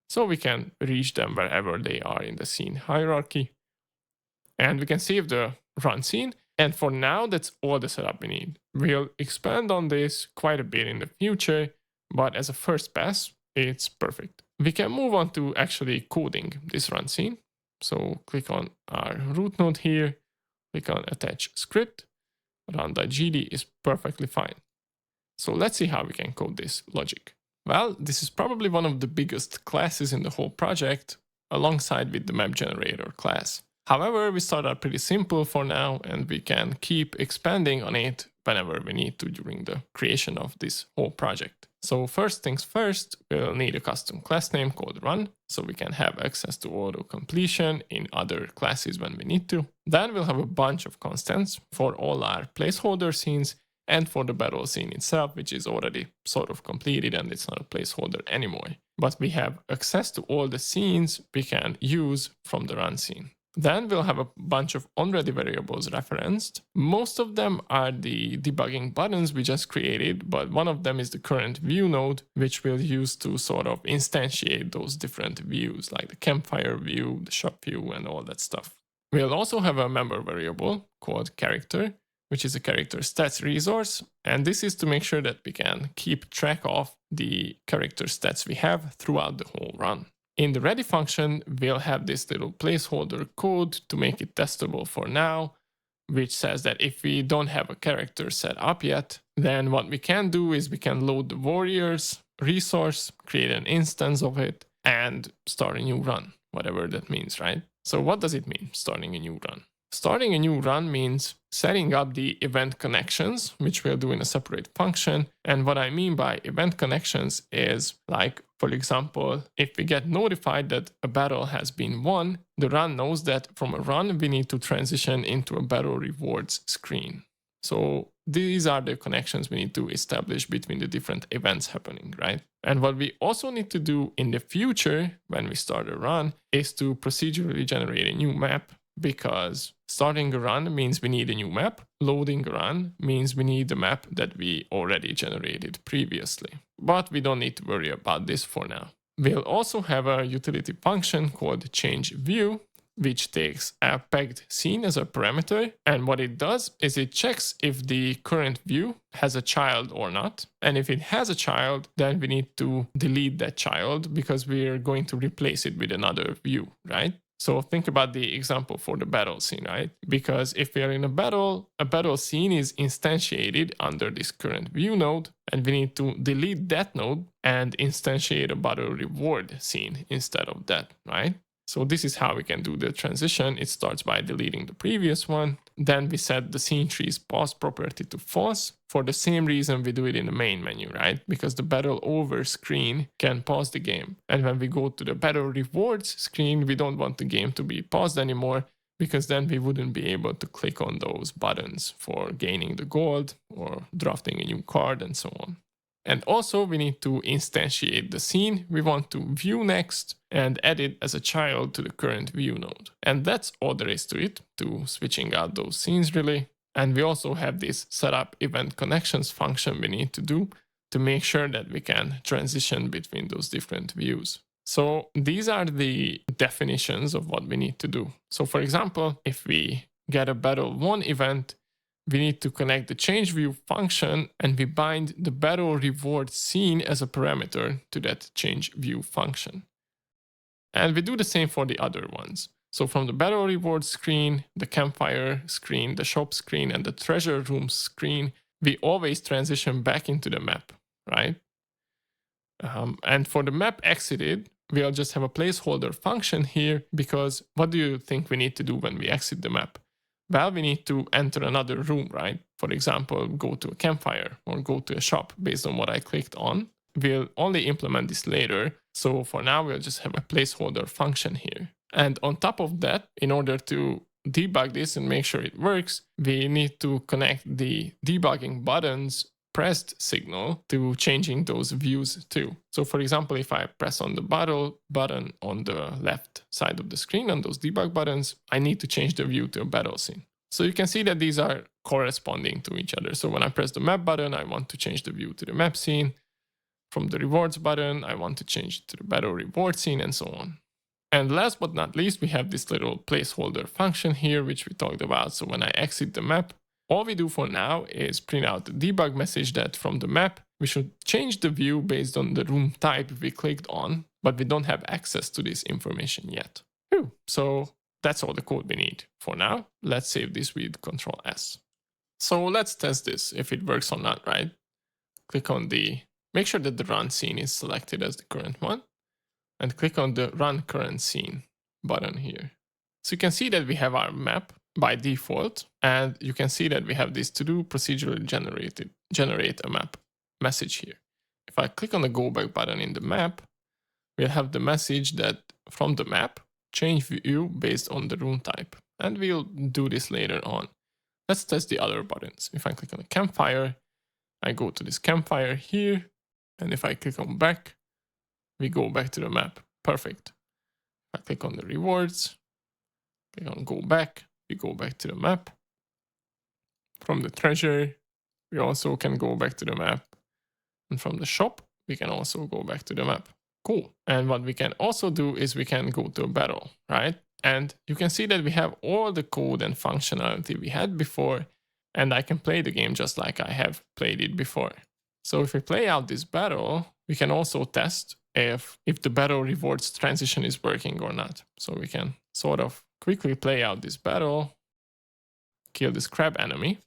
So we can reach them wherever they are in the scene hierarchy. And we can save the run scene. And for now, that's all the setup we need. We'll expand on this quite a bit in the future, but as a first pass, it's perfect. We can move on to actually coding this run scene. So click on our root node here, click on attach script, run.gd is perfectly fine. So let's see how we can code this logic. Well, this is probably one of the biggest classes in the whole project, alongside with the map generator class. However, we start out pretty simple for now, and we can keep expanding on it whenever we need to during the creation of this whole project. So first things first, we'll need a custom class name called run, so we can have access to auto completion in other classes when we need to. Then we'll have a bunch of constants for all our placeholder scenes and for the battle scene itself, which is already sort of completed and it's not a placeholder anymore. But we have access to all the scenes we can use from the run scene. Then we'll have a bunch of already variables referenced. Most of them are the debugging buttons we just created, but one of them is the current view node, which we'll use to sort of instantiate those different views, like the campfire view, the shop view, and all that stuff. We'll also have a member variable called character, which is a CharacterStats resource, and this is to make sure that we can keep track of the character stats we have throughout the whole run. In the ready function, we'll have this little placeholder code to make it testable for now, which says that if we don't have a character set up yet, then what we can do is we can load the warriors resource, create an instance of it, and start a new run, whatever that means, right? So what does it mean, starting a new run? Starting a new run means setting up the event connections, which we'll do in a separate function. And what I mean by event connections is, like, for example, if we get notified that a battle has been won, the run knows that from a run, we need to transition into a battle rewards screen. So these are the connections we need to establish between the different events happening, right? And what we also need to do in the future when we start a run is to procedurally generate a new map, because starting a run means we need a new map. Loading a run means we need the map that we already generated previously. But we don't need to worry about this for now. We'll also have a utility function called changeView, which takes a pegged scene as a parameter. And what it does is it checks if the current view has a child or not. And if it has a child, then we need to delete that child because we're going to replace it with another view, right? So think about the example for the battle scene, right? Because if we are in a battle scene is instantiated under this current view node, and we need to delete that node and instantiate a battle reward scene instead of that, right? So this is how we can do the transition. It starts by deleting the previous one. Then we set the scene tree's pause property to false. For the same reason we do it in the main menu, right? Because the battle over screen can pause the game. And when we go to the battle rewards screen, we don't want the game to be paused anymore, because then we wouldn't be able to click on those buttons for gaining the gold or drafting a new card and so on. And also we need to instantiate the scene we want to view next and add it as a child to the current view node. And that's all there is to it, to switching out those scenes really. And we also have this setup event connections function we need to do to make sure that we can transition between those different views. So these are the definitions of what we need to do. So for example, if we get a battle 1 event, we need to connect the changeView function and we bind the battle reward scene as a parameter to that changeView function. And we do the same for the other ones. So from the battle reward screen, the campfire screen, the shop screen, and the treasure room screen, we always transition back into the map, right? And for the map exited, we'll just have a placeholder function here, because what do you think we need to do when we exit the map? Well, we need to enter another room, right? For example, go to a campfire or go to a shop based on what I clicked on. We'll only implement this later. So for now, we'll just have a placeholder function here. And on top of that, in order to debug this and make sure it works, we need to connect the debugging buttons pressed signal to changing those views too. So for example, if I press on the battle button on the left side of the screen on those debug buttons, I need to change the view to a battle scene. So you can see that these are corresponding to each other. So when I press the map button, I want to change the view to the map scene. From the rewards button, I want to change it to the battle reward scene, and so on. And last but not least, we have this little placeholder function here, which we talked about. So when I exit the map, all we do for now is print out the debug message that from the map, we should change the view based on the room type we clicked on, but we don't have access to this information yet. So that's all the code we need for now. Let's save this with Control S. So let's test this, if it works or not, right? Click on make sure that the run scene is selected as the current one, and click on the run current scene button here. So you can see that we have our map by default, and you can see that we have this to do procedurally generate a map message here. If I click on the go back button in the map, we'll have the message that from the map, change view based on the room type. And we'll do this later on. Let's test the other buttons. If I click on the campfire, I go to this campfire here. And if I click on back, we go back to the map. Perfect. If I click on the rewards, click on go back, we go back to the map. From the treasure, we also can go back to the map. And from the shop, we can also go back to the map. Cool. And what we can also do is we can go to a battle, right? And you can see that we have all the code and functionality we had before, and I can play the game just like I have played it before. So if we play out this battle, we can also test if the battle rewards transition is working or not. So we can sort of quickly play out this battle, kill this crab enemy.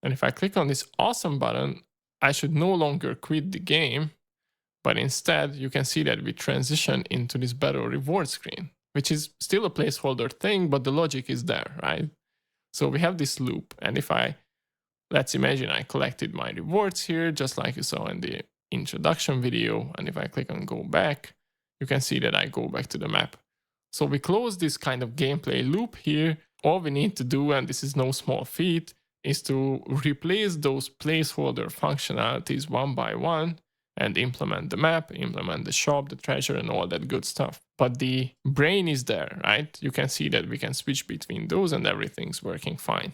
And if I click on this awesome button, I should no longer quit the game, but instead you can see that we transition into this battle reward screen, which is still a placeholder thing, but the logic is there, right? So we have this loop, and if let's imagine I collected my rewards here, just like you saw in the introduction video, and if I click on go back, you can see that I go back to the map. So we close this kind of gameplay loop here. All we need to do, and this is no small feat, is to replace those placeholder functionalities one by one and implement the map, implement the shop, the treasure, and all that good stuff. But the brain is there, right? You can see that we can switch between those and everything's working fine.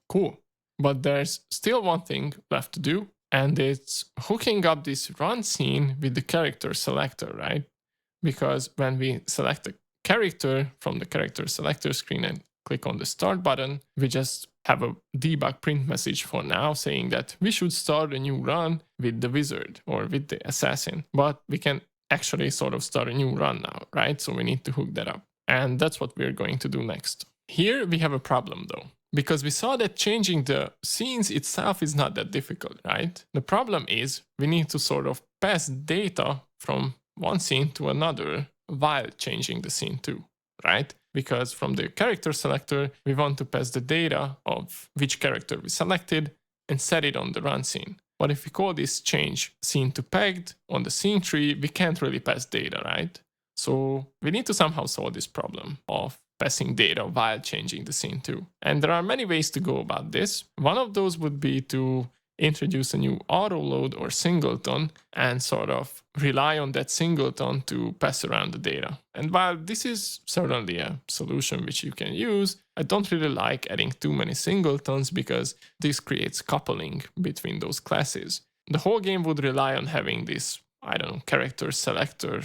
Cool. But there's still one thing left to do, and it's hooking up this run scene with the character selector, right? Because when we select a character from the character selector screen and click on the start button, we just have a debug print message for now saying that we should start a new run with the wizard or with the assassin. But we can actually sort of start a new run now, right? So we need to hook that up. And that's what we're going to do next. Here we have a problem though, because we saw that changing the scenes itself is not that difficult, right? The problem is we need to sort of pass data from one scene to another while changing the scene too, right? Because from the character selector, we want to pass the data of which character we selected and set it on the run scene. But if we call this change scene to pegged on the scene tree, we can't really pass data, right? So we need to somehow solve this problem of passing data while changing the scene too. And there are many ways to go about this. One of those would be to introduce a new auto load or singleton and sort of rely on that singleton to pass around the data. And while this is certainly a solution which you can use, I don't really like adding too many singletons because this creates coupling between those classes. The whole game would rely on having this, I don't know, character selector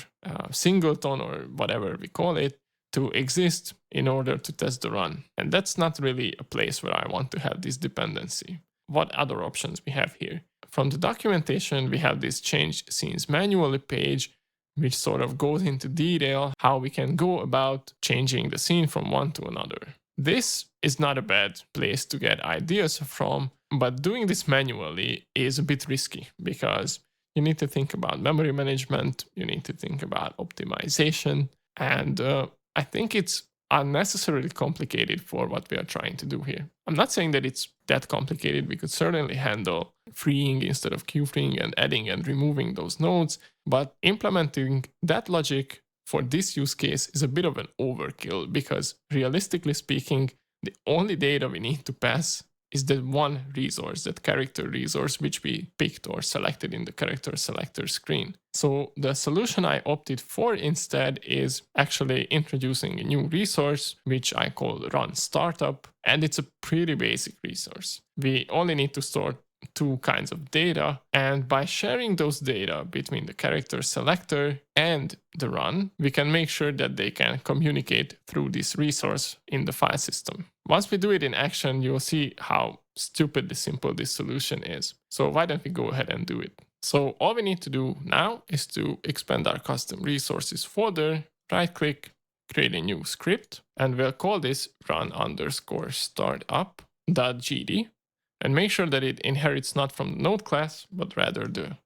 singleton or whatever we call it to exist in order to test the run. And that's not really a place where I want to have this dependency. What other options we have here? From the documentation, we have this change scenes manually page, which sort of goes into detail how we can go about changing the scene from one to another. This is not a bad place to get ideas from, but doing this manually is a bit risky because you need to think about memory management, you need to think about optimization, and I think it's unnecessarily complicated for what we are trying to do here. I'm not saying that it's that complicated. We could certainly handle freeing instead of queuing and adding and removing those nodes, but implementing that logic for this use case is a bit of an overkill because realistically speaking, the only data we need to pass is that one resource, that character resource, which we picked or selected in the character selector screen. So the solution I opted for instead is actually introducing a new resource, which I call RunStartup, and it's a pretty basic resource. We only need to store two kinds of data, and by sharing those data between the character selector and the run, we can make sure that they can communicate through this resource in the file system. Once we do it in action, you'll see how stupidly simple this solution is. So why don't we go ahead and do it? So all we need to do now is to expand our custom resources folder, right click, create a new script, and we'll call this run_startup.gd. And make sure that it inherits not from the node class, but rather the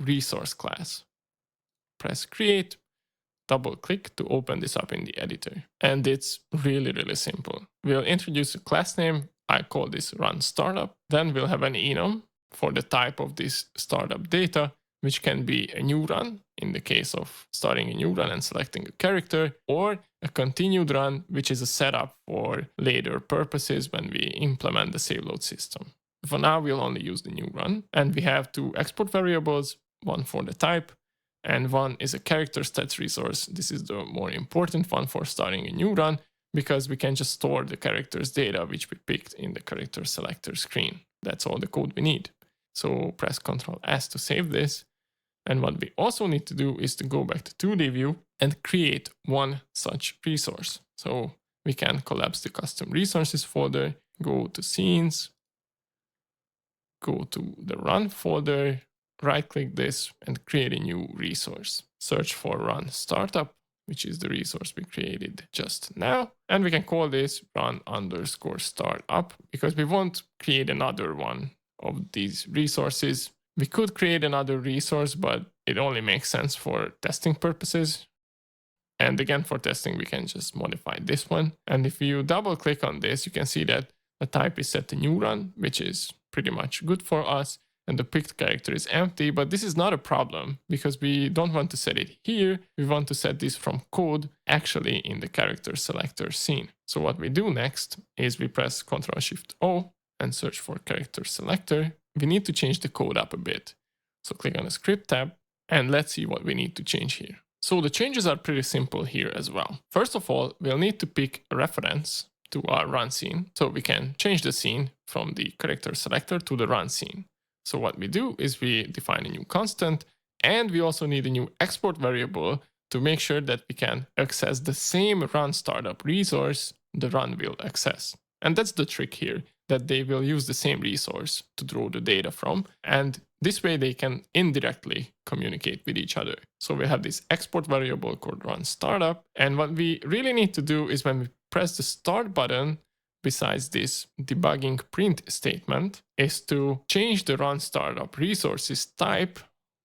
resource class. Press create, double click to open this up in the editor. And it's really, really simple. We'll introduce a class name. I call this RunStartup. Then we'll have an enum for the type of this startup data, which can be a new run in the case of starting a new run and selecting a character, or a continued run, which is a setup for later purposes when we implement the save load system. For now, we'll only use the new run, and we have two export variables, one for the type, and one is a CharacterStats resource. This is the more important one for starting a new run, because we can just store the character's data, which we picked in the character selector screen. That's all the code we need. So press Ctrl S to save this. And what we also need to do is to go back to 2D view and create one such resource. So we can collapse the custom resources folder, go to scenes, go to the run folder, right click this and create a new resource. Search for RunStartup, which is the resource we created just now. And we can call this run_startup because we won't create another one of these resources. We could create another resource, but it only makes sense for testing purposes. And again, for testing, we can just modify this one. And if you double click on this, you can see that the type is set to new run, which is pretty much good for us. And the picked character is empty, but this is not a problem because we don't want to set it here. We want to set this from code actually in the character selector scene. So what we do next is we press Ctrl+Shift+O and search for character selector. We need to change the code up a bit. So click on the script tab and let's see what we need to change here. So the changes are pretty simple here as well. First of all, we'll need to pick a reference to our run scene so we can change the scene from the character selector to the run scene. So what we do is we define a new constant and we also need a new export variable to make sure that we can access the same run startup resource the run will access. And that's the trick here, that they will use the same resource to draw the data from, and this way they can indirectly communicate with each other. So we have this export variable called RunStartup, and what we really need to do is when we press the start button, besides this debugging print statement, is to change the RunStartup resources type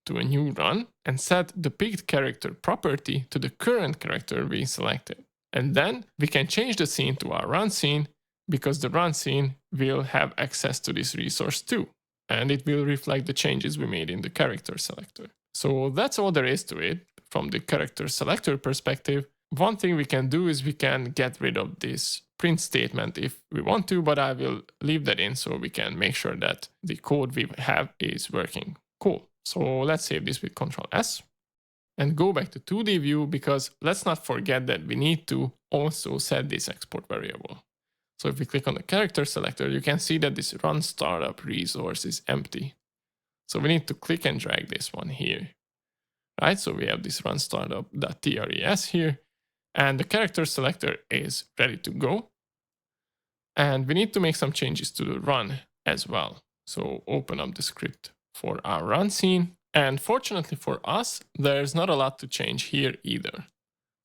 to a new run and set the picked character property to the current character we selected. And then we can change the scene to our run scene because the run scene will have access to this resource too. And it will reflect the changes we made in the character selector. So that's all there is to it. From the character selector perspective, one thing we can do is we can get rid of this print statement if we want to, but I will leave that in so we can make sure that the code we have is working. Cool. So let's save this with Ctrl+S and go back to 2D view because let's not forget that we need to also set this export variable. So if we click on the character selector, you can see that this RunStartup resource is empty. So we need to click and drag this one here, right? So we have this RunStartup.tres here, and the character selector is ready to go. And we need to make some changes to the run as well. So open up the script for our run scene. And fortunately for us, there's not a lot to change here either.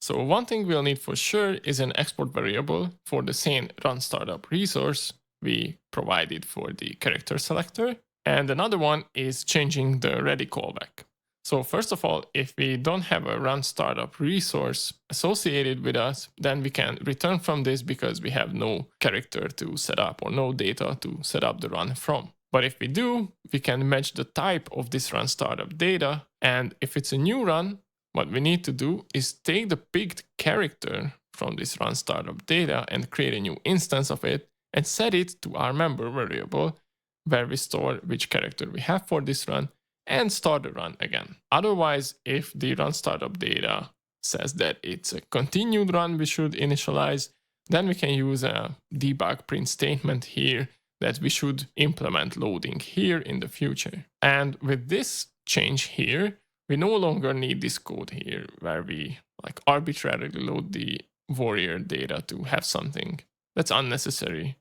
So one thing we'll need for sure is an export variable for the same RunStartup resource we provided for the character selector. And another one is changing the ready callback. So first of all, if we don't have a RunStartup resource associated with us, then we can return from this because we have no character to set up or no data to set up the run from. But if we do, we can match the type of this RunStartup data. And if it's a new run, what we need to do is take the picked character from this RunStartup data and create a new instance of it and set it to our member variable where we store which character we have for this run and start the run again. Otherwise, if the RunStartup data says that it's a continued run we should initialize, then we can use a debug print statement here that we should implement loading here in the future. And with this change here, we no longer need this code here where we arbitrarily load the warrior data to have something that's unnecessary,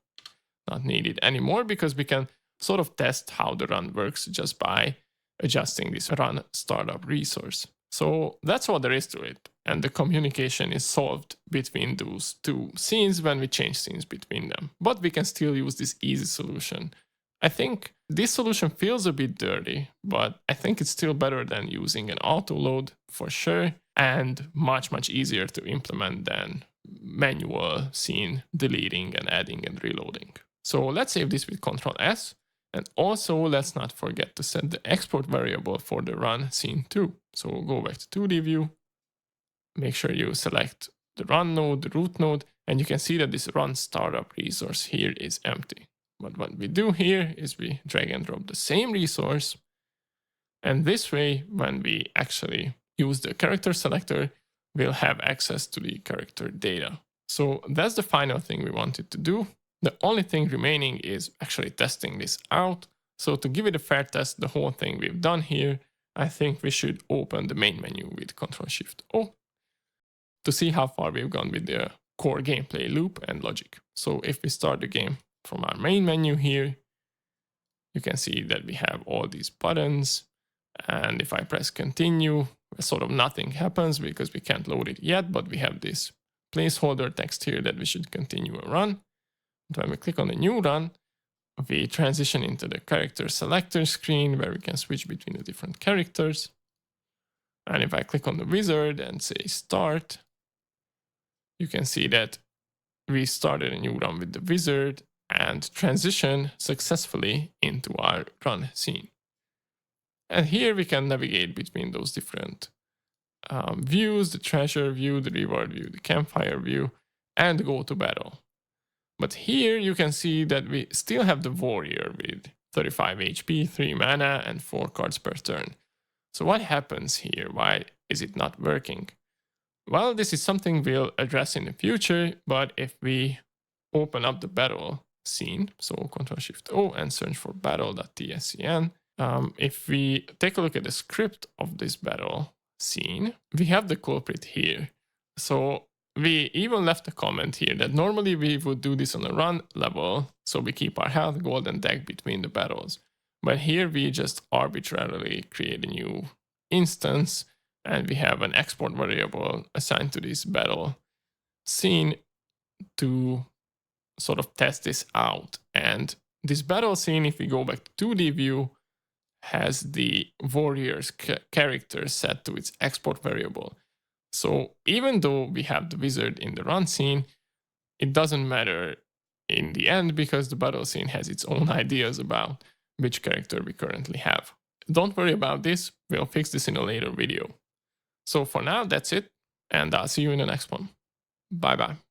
not needed anymore, because we can sort of test how the run works just by adjusting this RunStartup resource. So that's all there is to it. And the communication is solved between those two scenes when we change scenes between them. But we can still use this easy solution. I think this solution feels a bit dirty, but I think it's still better than using an auto load for sure, and much, much easier to implement than manual scene deleting and adding and reloading. So let's save this with Ctrl+S. And also let's not forget to set the export variable for the run scene too. So go back to 2D view, make sure you select the run node, the root node, and you can see that this RunStartup resource here is empty. But what we do here is we drag and drop the same resource. And this way, when we actually use the character selector, we'll have access to the character data. So that's the final thing we wanted to do. The only thing remaining is actually testing this out. So to give it a fair test, the whole thing we've done here, I think we should open the main menu with Ctrl+Shift+O to see how far we've gone with the core gameplay loop and logic. So if we start the game from our main menu here, you can see that we have all these buttons. And if I press continue, sort of nothing happens because we can't load it yet, but we have this placeholder text here that we should continue a run. And when we click on the new run, we transition into the character selector screen where we can switch between the different characters. And if I click on the wizard and say start, you can see that we started a new run with the wizard and transition successfully into our run scene. And here we can navigate between those different views, the treasure view, the reward view, the campfire view, and go to battle. But here you can see that we still have the warrior with 35 HP, 3 mana, and 4 cards per turn. So what happens here? Why is it not working? Well, this is something we'll address in the future, but if we open up the battle scene, so Ctrl-Shift-O and search for battle.tscn, if we take a look at the script of this battle scene, we have the culprit here. So we even left a comment here that normally we would do this on a run level, so we keep our health, gold, and deck between the battles. But here we just arbitrarily create a new instance, and we have an export variable assigned to this battle scene to sort of test this out. And this battle scene, if we go back to 2D view, has the warrior's character set to its export variable. So even though we have the wizard in the run scene, it doesn't matter in the end because the battle scene has its own ideas about which character we currently have. Don't worry about this, we'll fix this in a later video. So for now, that's it, and I'll see you in the next one. Bye bye.